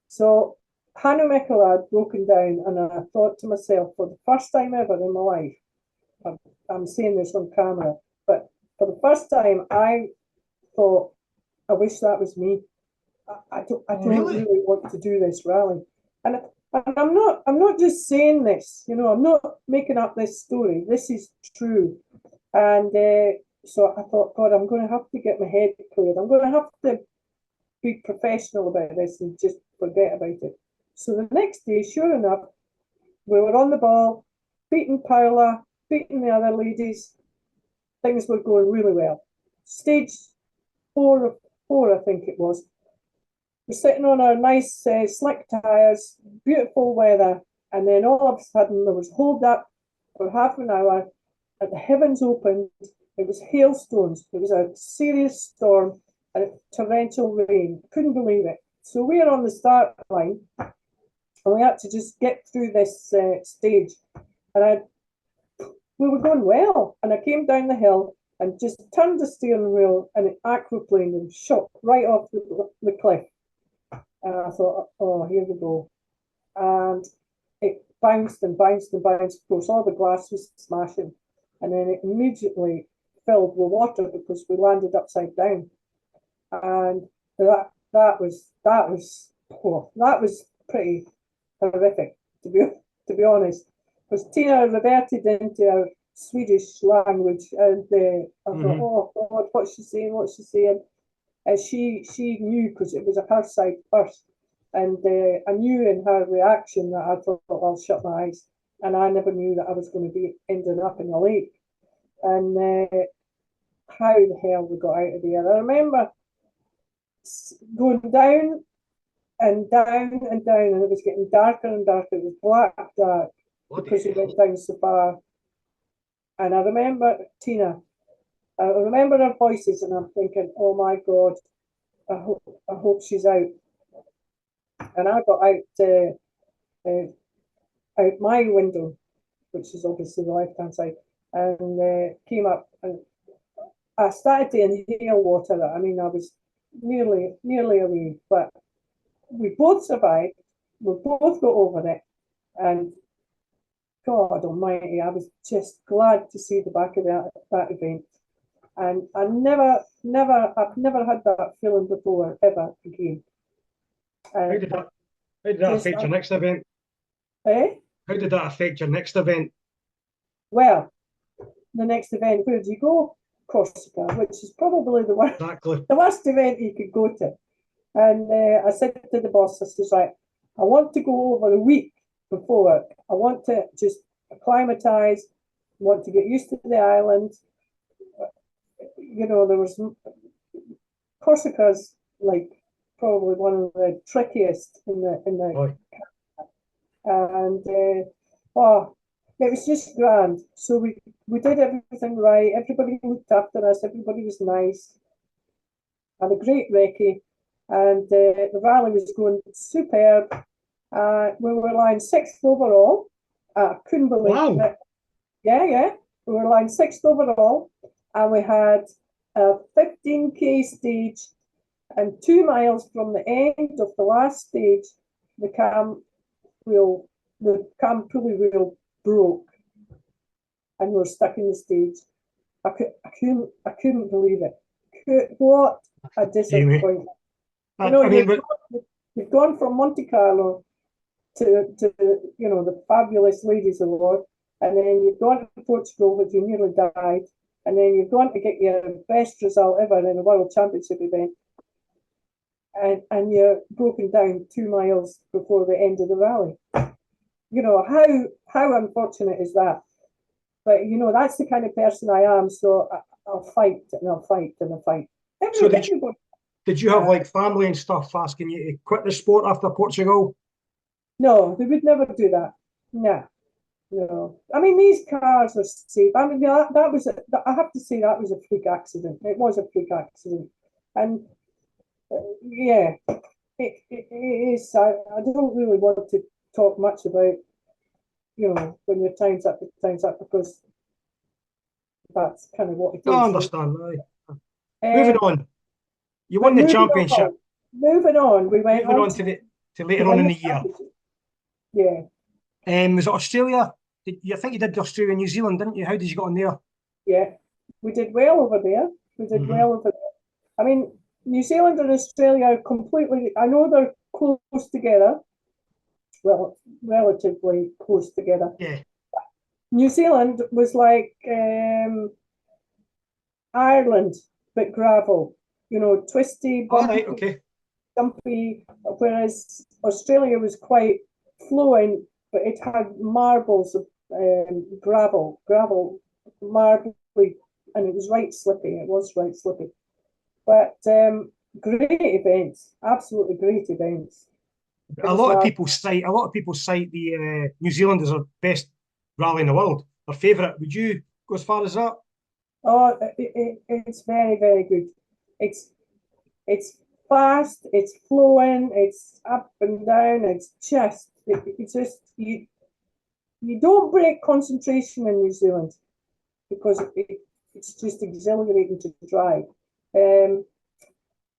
Speaker 2: So Hannah Mickle had broken down, and I thought to myself, for the first time ever in my life, I'm saying this on camera, but for the first time, I thought, I wish that was me. I don't really want to do this rally, and I'm not just saying this. I'm not making up this story. This is true, and so I thought, God, I'm going to have to get my head cleared. I'm going to have to be professional about this and just forget about it. So the next day, sure enough, we were on the ball, beating Paula, beating the other ladies. Things were going really well. Stage four, I think it was. We're sitting on our nice slick tyres, beautiful weather, and then all of a sudden there was hold up for half an hour, and the heavens opened. It was hailstones. It was a serious storm and torrential rain. Couldn't believe it. So we are on the start line, and we had to just get through this stage. And we were going well, and I came down the hill and just turned the steering wheel, and it aquaplaned and shot right off the cliff. And I thought, oh, here we go. And it bounced and bounced and bounced. Of course, all the glass was smashing. And then it immediately filled with water because we landed upside down. And that was pretty horrific, to be honest. Because Tina reverted into our Swedish language, and I thought, oh God, what's she saying? What's she saying? She knew, because it was her side first, and I knew in her reaction that I thought, I'll shut my eyes, and I never knew that I was going to be ending up in the lake. And how the hell we got out of there? I remember going down and down and down, and it was getting darker and darker. It was dark because we went down so far. And I remember Tina. I remember her voices, and I'm thinking, oh my God, I hope she's out. And I got out my window, which is obviously the left-hand side, and came up, and I started to inhale water. I mean, I was nearly away, but we both survived. We both got over it, and God Almighty, I was just glad to see the back of that event. And I've never had that feeling before, ever again.
Speaker 1: How did that affect your next event?
Speaker 2: Eh?
Speaker 1: How did that affect your next event?
Speaker 2: Well, the next event, where do you go? Corsica, which is probably the worst event you could go to. And I said to the boss, I says, right, I want to go over a week before. I want to just acclimatise, want to get used to the island. There was Corsica's like probably one of the trickiest in the and it was just grand. So we did everything right. Everybody looked after us. Everybody was nice. Had a great recce, and the rally was going superb. We were lying 6th overall. I couldn't believe it. Yeah. We were lying 6th overall, and we had a 15k stage, and 2 miles from the end of the last stage, the cam pulley wheel broke, and we were stuck in the stage. I couldn't believe it. what a
Speaker 1: Jamie.
Speaker 2: disappointment. You
Speaker 1: I
Speaker 2: know,
Speaker 1: mean,
Speaker 2: you've gone from Monte Carlo to the fabulous Ladies Award, and then you've gone to Portugal, which you nearly died, and then you've gone to get your best result ever in a World Championship event, and you're broken down 2 miles before the end of the rally. You know, how unfortunate is that? But you know, that's the kind of person I am. So I'll fight and I'll fight and I'll fight.
Speaker 1: So did you have like family and stuff asking you to quit the sport after Portugal?
Speaker 2: No, they would never do that. No, no. I mean, these cars are safe. I mean, that was, I have to say, that was a freak accident. It was a freak accident. And yeah, it is. I don't really want to talk much about, you know, when your time's up, because that's kind of what it is.
Speaker 1: No, I understand. Moving on. You won the championship.
Speaker 2: Moving on, we went
Speaker 1: Moving on to later on in the year.
Speaker 2: Yeah.
Speaker 1: Was it Australia? I think you did Australia and New Zealand, didn't you? How did you get on there?
Speaker 2: Yeah, we did well over there. Well over there. I mean, New Zealand and Australia are completely, I know they're close together. Well, relatively close together.
Speaker 1: Yeah.
Speaker 2: New Zealand was like Ireland, but gravel. You know, twisty, bumpy,
Speaker 1: okay.
Speaker 2: dumpy, whereas Australia was quite flowing, but it had marbles of gravel, marbly, and it was right slippy. It was right slippy. But great events, absolutely great events.
Speaker 1: A lot of people cite the New Zealand as their best rally in the world. Their favourite. Would you go as far as that?
Speaker 2: Oh, it's very, very good. It's fast, it's flowing, it's up and down, it's just you don't break concentration in New Zealand because it's just exhilarating to drive.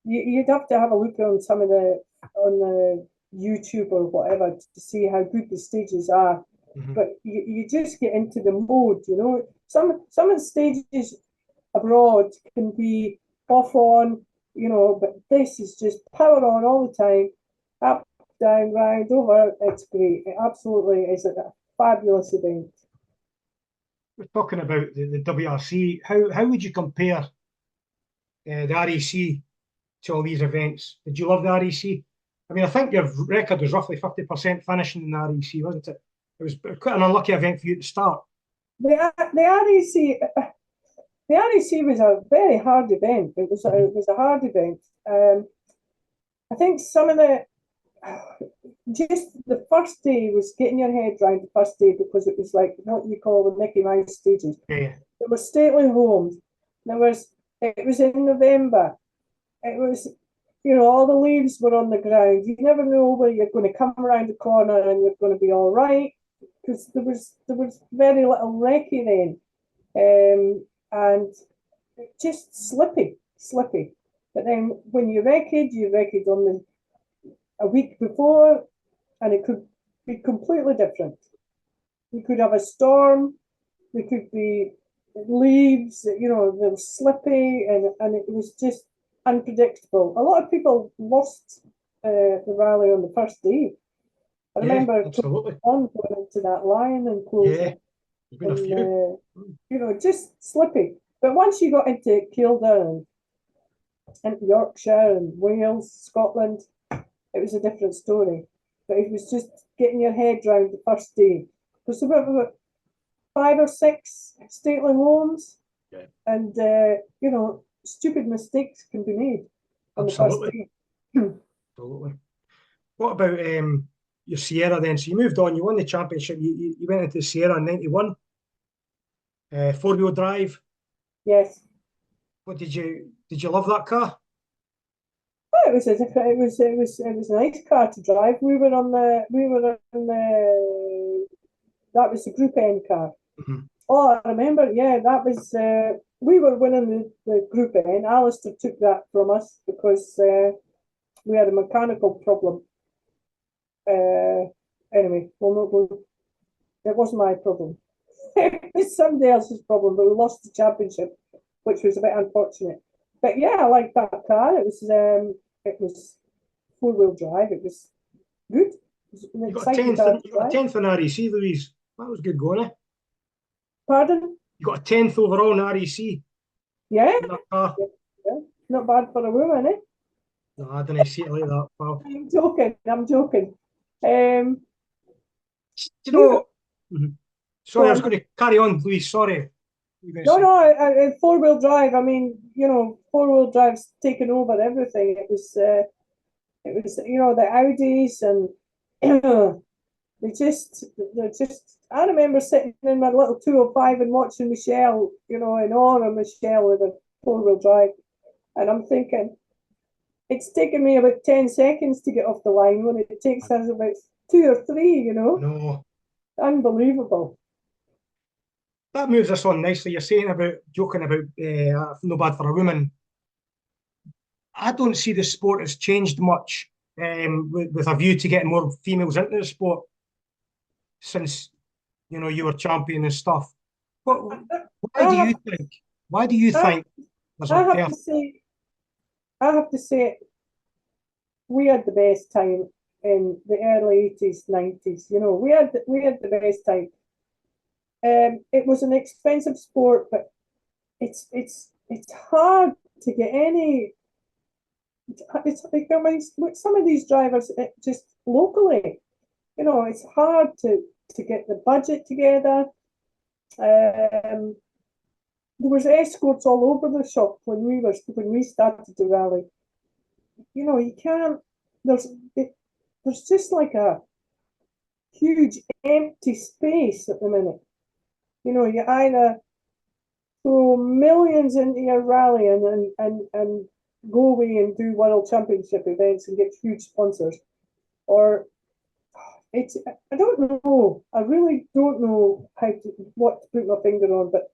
Speaker 2: You'd have to have a look on the YouTube or whatever to see how good the stages are. Mm-hmm. But you just get into the mode, you know. Some of the stages abroad can be off on, you know, but this is just power on all the time, up, down, round, over. It's great. It absolutely is a fabulous event.
Speaker 1: We're talking about the WRC. How would you compare the RAC to all these events? Did you love the RAC? I mean, I think your record was roughly 50% finishing in the RAC, wasn't it? It was quite an unlucky event for you to start.
Speaker 2: The RAC was a very hard event. It was a hard event. I think some of just the first day was getting your head around the first day because it was like what you call the Mickey Mouse stages.
Speaker 1: Yeah.
Speaker 2: There were stately homes. It was in November. It was, you know, all the leaves were on the ground. You never know where you're going to come around the corner and you're going to be all right because there was very little recce then, and just slippy. But then when you wrecked on a week before, and it could be completely different. You could have a storm. There could be leaves. You know, they were slippy, and it was just unpredictable. A lot of people lost the rally on the first day. I remember on going into that line and closing.
Speaker 1: Yeah, been a few.
Speaker 2: You know, just slippy. But once you got into Kildare and Yorkshire and Wales, Scotland, it was a different story. But it was just getting your head round the first day. Because there were 5 or 6 stately homes, and you know, stupid mistakes can be made on the first day.
Speaker 1: Absolutely. What about your Sierra then? So you moved on, you won the championship, you went into Sierra in 91, 4-wheel drive.
Speaker 2: Yes.
Speaker 1: What did you love that car?
Speaker 2: Well, it was a nice car to drive. That was the Group N car.
Speaker 1: Mm-hmm.
Speaker 2: Oh, I remember, that was we were winning the Group N. Alistair took that from us because we had a mechanical problem. Anyway, it wasn't my problem. It was somebody else's problem, but we lost the championship, which was a bit unfortunate. But yeah, I liked that car. It was 4-wheel drive. It was good. It was an
Speaker 1: You got a
Speaker 2: exciting
Speaker 1: tenth.
Speaker 2: car to
Speaker 1: You got a
Speaker 2: drive.
Speaker 1: tenth in REC, Louise. That was good going, eh?
Speaker 2: Pardon?
Speaker 1: You got a tenth overall in REC
Speaker 2: Yeah,
Speaker 1: in that car.
Speaker 2: yeah, yeah. Not bad for a woman, eh?
Speaker 1: No, I didn't see it like that, pal.
Speaker 2: I'm joking. I'm joking. Um,
Speaker 1: Do you
Speaker 2: you
Speaker 1: know? Mhm.
Speaker 2: go
Speaker 1: Sorry, I was
Speaker 2: on.
Speaker 1: going to carry on, Louise. Sorry. You were going to
Speaker 2: No,
Speaker 1: say.
Speaker 2: no, 4-wheel drive. I mean, 4-wheel drive's taken over everything. It was the Audis and they just. I remember sitting in my little 205 and watching Michelle, in awe of Michelle with a 4-wheel drive, and I'm thinking it's taken me about 10 seconds to get off the line when it takes us about 2 or 3.
Speaker 1: No,
Speaker 2: Unbelievable.
Speaker 1: that moves us on nicely. You're saying about joking about no bad for a woman. I don't see the sport has changed much with a view to getting more females into the sport since you were champion and stuff. What? Why
Speaker 2: I
Speaker 1: do you
Speaker 2: have,
Speaker 1: think? Why do you
Speaker 2: I,
Speaker 1: think there's
Speaker 2: I
Speaker 1: a
Speaker 2: have
Speaker 1: dearth?
Speaker 2: to say, I have to say, we had the best time in the early 80s, 90s. We had the best time. It was an expensive sport, but it's hard to get any. It's like, I mean, with some of these drivers, just locally, it's hard to get the budget together. There was escorts all over the shop when we started the rally. You can't. There's there's just like a huge empty space at the minute. You either throw millions into your rally and go away and do world championship events and get huge sponsors, or I don't know. I really don't know what to put my finger on, but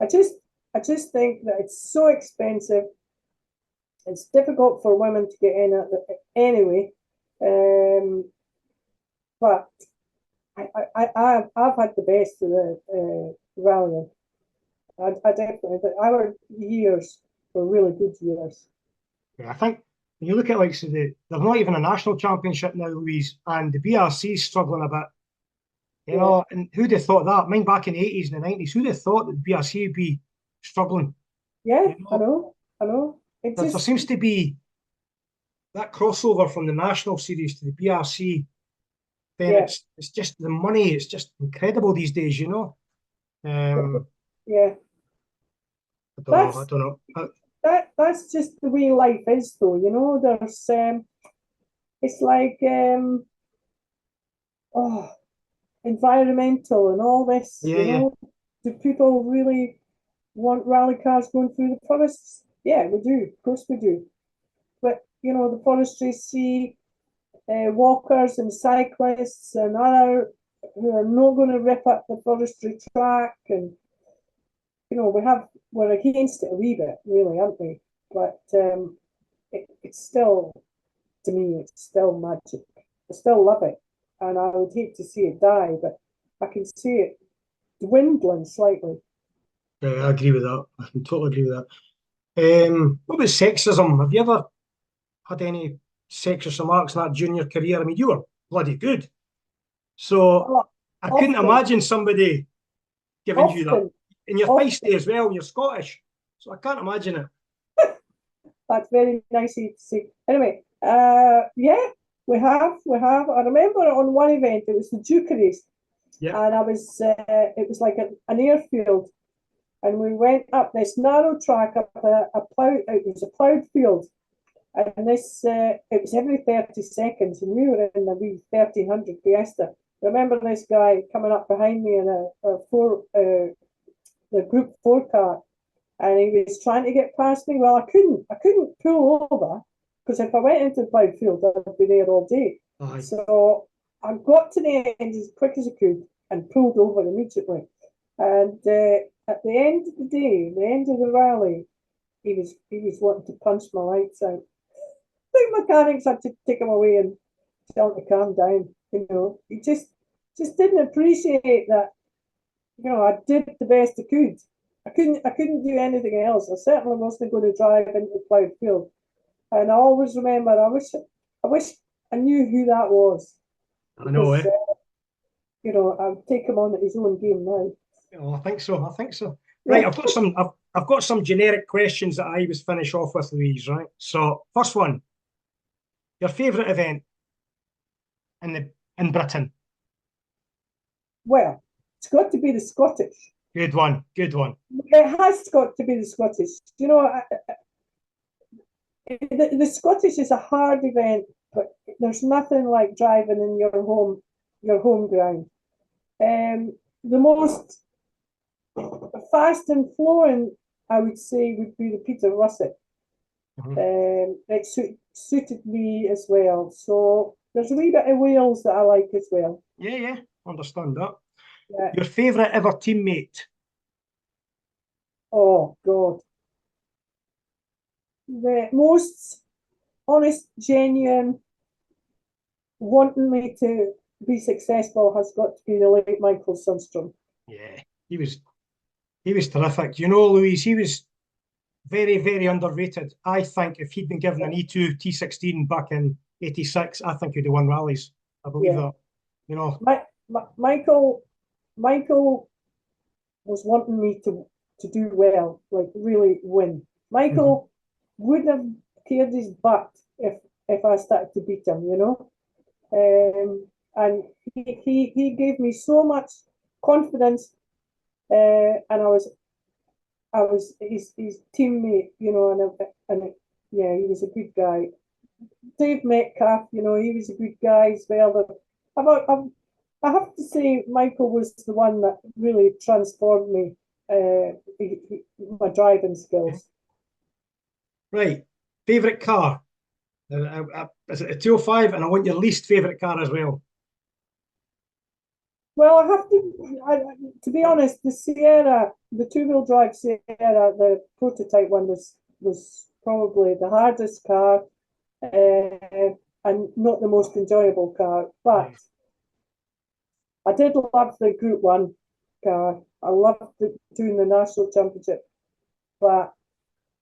Speaker 2: I just I just think that it's so expensive. It's difficult for women to get in at anyway. Um, but I've had the best of the rallying. I definitely. Our years were really good years.
Speaker 1: Yeah, I think when you look at like so there's not even a national championship now, Louise, and the BRC is struggling a bit.
Speaker 2: Yeah,
Speaker 1: And who'd have thought that? Mine back in the 80s and the 90s, who'd have thought that the BRC would be struggling?
Speaker 2: yeah.
Speaker 1: You
Speaker 2: I
Speaker 1: know,
Speaker 2: know. I know. It
Speaker 1: there
Speaker 2: just
Speaker 1: seems to be that crossover from the national series to the BRC. Then
Speaker 2: yeah,
Speaker 1: it's just the money. It's just incredible these days. Um,
Speaker 2: yeah.
Speaker 1: I don't know. I
Speaker 2: That's
Speaker 1: don't know.
Speaker 2: that's just the way life is, though. There's it's like oh, environmental and all this.
Speaker 1: Yeah, yeah.
Speaker 2: Do people really want rally cars going through the forests? Yeah, we do. Of course, we do. But the forestry see walkers and cyclists and other who are not going to rip up the forestry track, and we're against it a wee bit, really, aren't we? But it's still, to me, it's still magic. I still love it, and I would hate to see it die, but I can see it dwindling slightly.
Speaker 1: Yeah, I agree with that. I can totally agree with that. What about sexism? Have you ever had any sexist remarks in that junior career? I mean, you were bloody good. So
Speaker 2: Oh,
Speaker 1: I couldn't
Speaker 2: often,
Speaker 1: imagine somebody giving you that.
Speaker 2: often,
Speaker 1: And you're
Speaker 2: often.
Speaker 1: feisty as well, and you're Scottish. So I can't imagine it.
Speaker 2: That's very nice of you to see. Anyway, yeah, we have. I remember on one event, it was the Dukeries,
Speaker 1: Yeah.
Speaker 2: and it was like an airfield, and we went up this narrow track up it was a ploughed field, and it was every 30 seconds, and we were in the wee 1300 Fiesta. I remember this guy coming up behind me in the Group 4 car, and he was trying to get past me. Well, I couldn't pull over because if I went into the ploughed field, I'd be there all day.
Speaker 1: Aye.
Speaker 2: So I got to the end as quick as I could and pulled over immediately. And at the end of the day, the end of the rally, he was wanting to punch my lights out. The mechanics had to take him away and tell him to calm down. He just didn't appreciate that. I did the best I could. I couldn't do anything else. I certainly wasn't going to drive into the ploughed field. And I always remember, I wish I knew who that was,
Speaker 1: I know,
Speaker 2: because
Speaker 1: eh?
Speaker 2: I'd take him on at his own game now.
Speaker 1: Oh, I think so. I think so. Right,
Speaker 2: Yeah.
Speaker 1: I've got some generic questions that I always finish off with, Louise, right? So first one, your favourite event in Britain.
Speaker 2: Well, it's got to be the Scottish.
Speaker 1: Good one. Good one.
Speaker 2: It has got to be the Scottish. The Scottish is a hard event, but there's nothing like driving in your home ground. The most fast and flowing, I would say, would be the Peter Russet. It suited me as well. So there's a wee bit of Wales that I like as well.
Speaker 1: Yeah, yeah. Understand that.
Speaker 2: Yeah.
Speaker 1: Your favourite ever teammate?
Speaker 2: Oh God. The most honest, genuine, wanting me to be successful has got to be the late Michael Sundstrom.
Speaker 1: Yeah, he was terrific. You know, Louise, he was very, very underrated. I think if he'd been given an E2 T16 back in '86, I think he'd have won rallies. I believe
Speaker 2: Yeah.
Speaker 1: that. You know,
Speaker 2: Michael was wanting me to do well, like really win. Michael wouldn't have cared his butt if I started to beat him, and he gave me so much confidence, and I was his teammate, and yeah, he was a good guy. Dave Metcalf, he was a good guy as well. But I have to say, Michael was the one that really transformed me, my driving skills.
Speaker 1: right. Favourite car? Is it a 205? And I want your least favourite car as well.
Speaker 2: Well, to be honest, the Sierra, the two-wheel drive Sierra, the prototype one was probably the hardest car, and not the most enjoyable car. But I did love the Group 1 car. I loved doing the national championship, but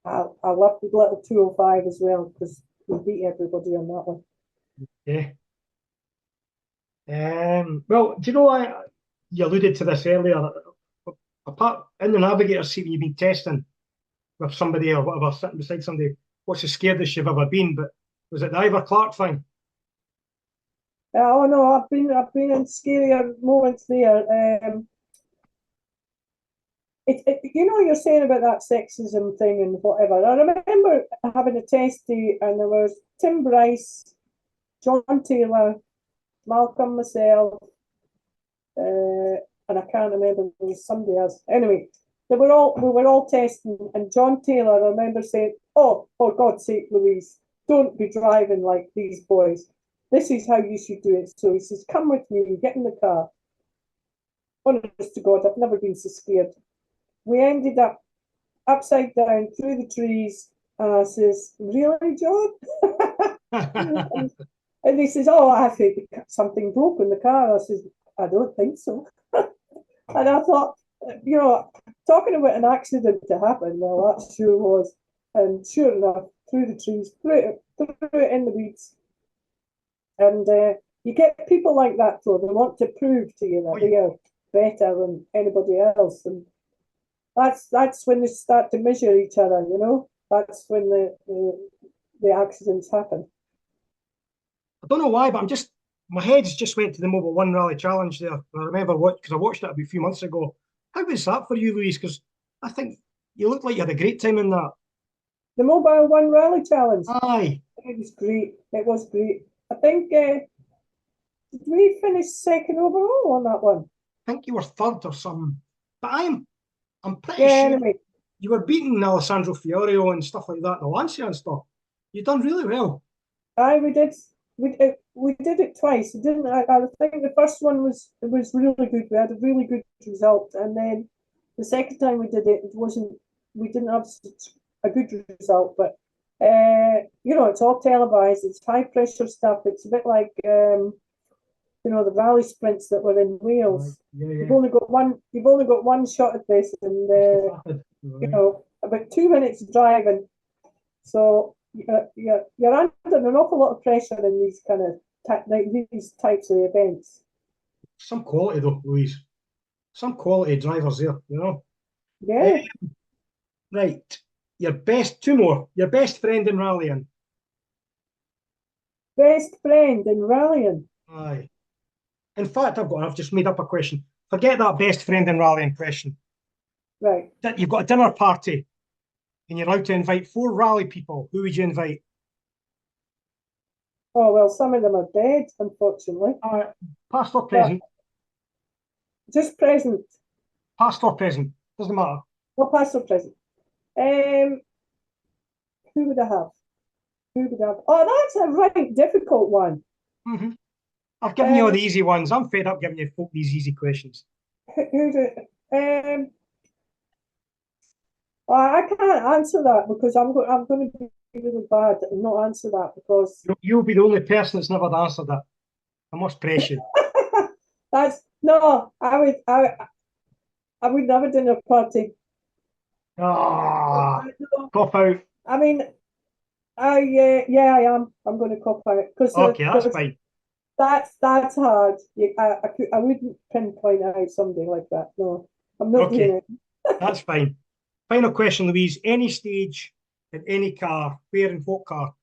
Speaker 2: I loved the little 205 as well, because we beat everybody on that one.
Speaker 1: Yeah. Well, do you know, you alluded to this earlier. Apart in the navigator seat when you've been testing with somebody or whatever, sitting beside somebody, what's the scariest you've ever been? But was it the Ivor Clark thing?
Speaker 2: Oh no, I've been in scarier moments there. You're saying about that sexism thing and whatever. I remember having a test day, and there was Tim Bryce, John Taylor, Malcolm, myself, and I can't remember, there was somebody else. Anyway, we were all testing, and John Taylor, I remember saying, "Oh, for God's sake, Louise, don't be driving like these boys. This is how you should do it." So he says, "Come with me, get in the car." Honest to God, I've never been so scared. We ended up upside down through the trees, and I says, "Really, John?" And he says, "Oh, I think something broke in the car." I says, "I don't think so." And I thought, talking about an accident to happen, well, that sure was. And sure enough, through the trees, through it in the weeds. And you get people like that, though. They want to prove to you that they are better than anybody else. And that's when they start to measure each other, That's when the accidents happen.
Speaker 1: I don't know why, but my head's just went to the Mobile One Rally Challenge there. I remember because I watched it a few months ago. How was that for you, Louise? Because I think you looked like you had a great time in that.
Speaker 2: The Mobile One Rally Challenge.
Speaker 1: Aye.
Speaker 2: It was great. It was great. I think, did we finish second overall on that one?
Speaker 1: I think you were third or something. But I'm pretty
Speaker 2: Yeah,
Speaker 1: sure
Speaker 2: anyway.
Speaker 1: you were beating Alessandro Fiorio and stuff like that in the Lancia and stuff. You've done really well.
Speaker 2: Aye, we did. We did it twice, didn't I? I think the first one was really good. We had a really good result, and then the second time we did it, we didn't have such a good result. But it's all televised. It's high pressure stuff. It's a bit like the rally sprints that were in Wales.
Speaker 1: Yeah,
Speaker 2: You've
Speaker 1: yeah.
Speaker 2: only got one shot at this, and about 2 minutes driving. So you're under an awful lot of pressure in these kind of these types of events.
Speaker 1: Some quality though, Louise. Some quality drivers there, you know.
Speaker 2: Yeah.
Speaker 1: Right. Two more. Your best friend in rallying.
Speaker 2: Best friend in rallying.
Speaker 1: Aye. In fact, I've just made up a question. Forget that best friend in rallying question.
Speaker 2: Right.
Speaker 1: You've got a dinner party and you're allowed to invite 4 rally people. Who would you invite?
Speaker 2: Oh, well, some of them are dead, unfortunately.
Speaker 1: Past or present?
Speaker 2: Just present.
Speaker 1: Past or present? Doesn't matter.
Speaker 2: Well, past or present. Who would I have? Who would I have? Oh, that's a right difficult one.
Speaker 1: Mm-hmm. I've given you all the easy ones. I'm fed up giving you folk these easy questions.
Speaker 2: I can't answer that because I'm going to be really bad and not answer that because
Speaker 1: You'll be the only person that's never answered that. I must press you.
Speaker 2: I would never dinner party.
Speaker 1: Cop out.
Speaker 2: I mean, I am. I'm going to cop out because
Speaker 1: Okay, that's fine.
Speaker 2: That's hard. I wouldn't pinpoint out somebody like that. No, I'm not doing it.
Speaker 1: That's fine. Final question, Louise. Any stage in any car, where and what car?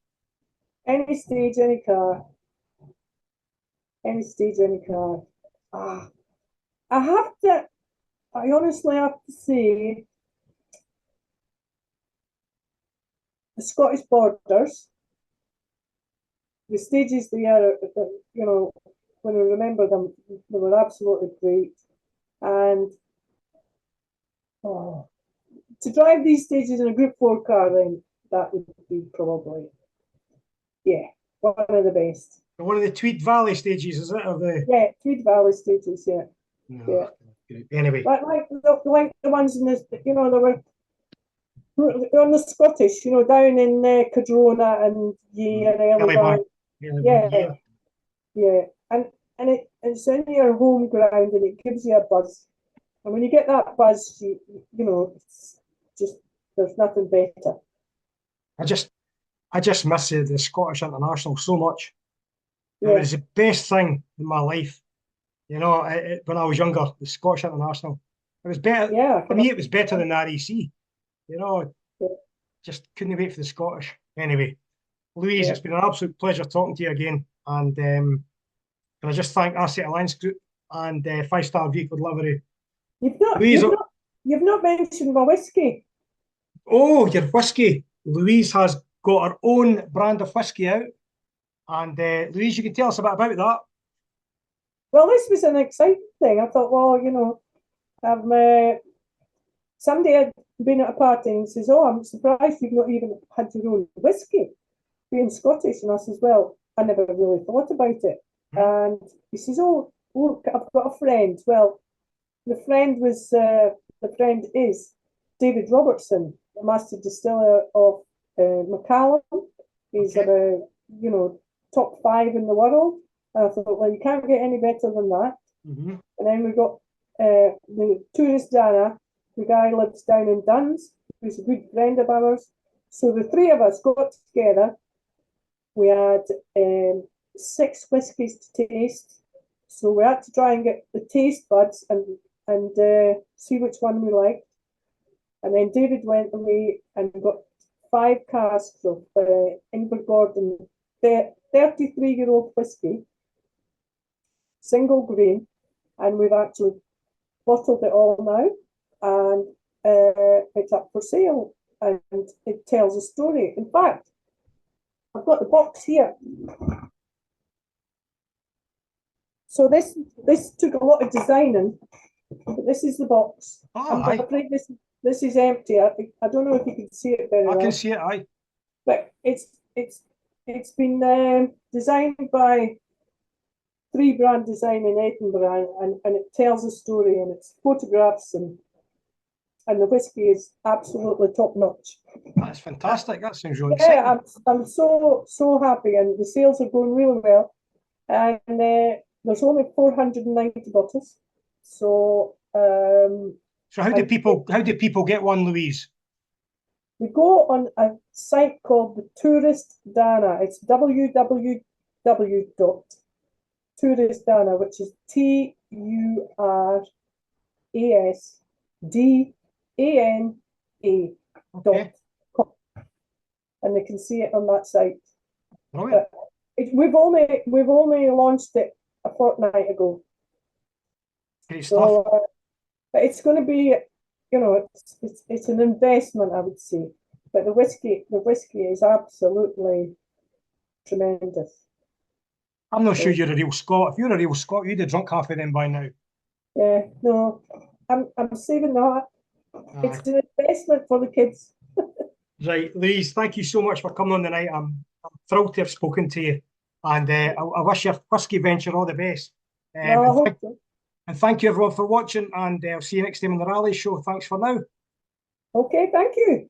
Speaker 2: Any stage, any car. Any stage, any car. I honestly have to say the Scottish Borders, the stages they are, when I remember them, they were absolutely great. And to drive these stages in a Group 4 car, then that would be probably, one of the best.
Speaker 1: One of the Tweed Valley stages, is it?
Speaker 2: Yeah, Tweed Valley stages, yeah.
Speaker 1: No, yeah. Anyway.
Speaker 2: But like the ones in this, they were on the Scottish, down in Cadrona and Eliban. Yeah. And it's in your home ground and it gives you a buzz. And when you get that buzz, it's just, there's nothing better.
Speaker 1: I just miss the Scottish International so much.
Speaker 2: Yeah.
Speaker 1: It was the best thing in my life. When I was younger, the Scottish International. It was better.
Speaker 2: Yeah.
Speaker 1: For me, it was better than the REC. Just couldn't wait for the Scottish. Anyway, Louise, it's been an absolute pleasure talking to you again. And can I just thank Asset Alliance Group and 5-Star Vehicle Delivery.
Speaker 2: You've not mentioned my whiskey.
Speaker 1: Oh, your whiskey. Louise has got her own brand of whiskey out. And Louise, you can tell us a bit about that.
Speaker 2: Well, this was an exciting thing. I thought, well, somebody had been at a party and says, "Oh, I'm surprised you've not even had your own whiskey, being Scottish." And I says, "Well, I never really thought about it." And he says, "Oh, look, I've got a friend." Well, the friend is David Robertson, the master distiller of Macallan. He's about, top 5 in the world. And I thought, well, you can't get any better than that.
Speaker 1: Mm-hmm.
Speaker 2: And then we got the tourist Dana. The guy lives down in Duns, who's a good friend of ours. So the 3 of us got together. We had 6 whiskies to taste. So we had to try and get the taste buds and see which one we liked. And then David went away and got 5 casks of Invergordon 33-year-old whiskey, single grain, and we've actually bottled it all now, and it's up for sale, and it tells a story. In fact, I've got the box here. So this took a lot of designing, but this is the box. I'm afraid this is empty. I don't know if you can see it very well.
Speaker 1: I can see it, aye.
Speaker 2: But it's been designed by 3 Brand Design in Edinburgh, and it tells a story, and it's photographs, and the whiskey is absolutely top notch.
Speaker 1: That's fantastic. That sounds really exciting.
Speaker 2: I'm so happy, and the sales are going really well. And there's only 490 bottles. So
Speaker 1: So how do people get one, Louise?
Speaker 2: we go on a site called the Tourist Dana. It's www.touristdana, which is TURISDANA.com, and they can see it on that site.
Speaker 1: Brilliant.
Speaker 2: We've only launched it a fortnight ago.
Speaker 1: Great stuff.
Speaker 2: But it's going to be, it's an investment, I would say. But the whiskey is absolutely tremendous.
Speaker 1: I'm not sure you're a real Scot. If you're a real Scot, you'd have drunk half of them by now.
Speaker 2: Yeah, no, I'm saving that. It's an investment for the kids.
Speaker 1: Right, Louise, thank you so much for coming on tonight. I'm thrilled to have spoken to you, and I wish your whisky venture all the best.
Speaker 2: I hope so.
Speaker 1: And thank you everyone for watching, and I'll see you next time on the Rally Show. Thanks for now.
Speaker 2: Okay, thank you.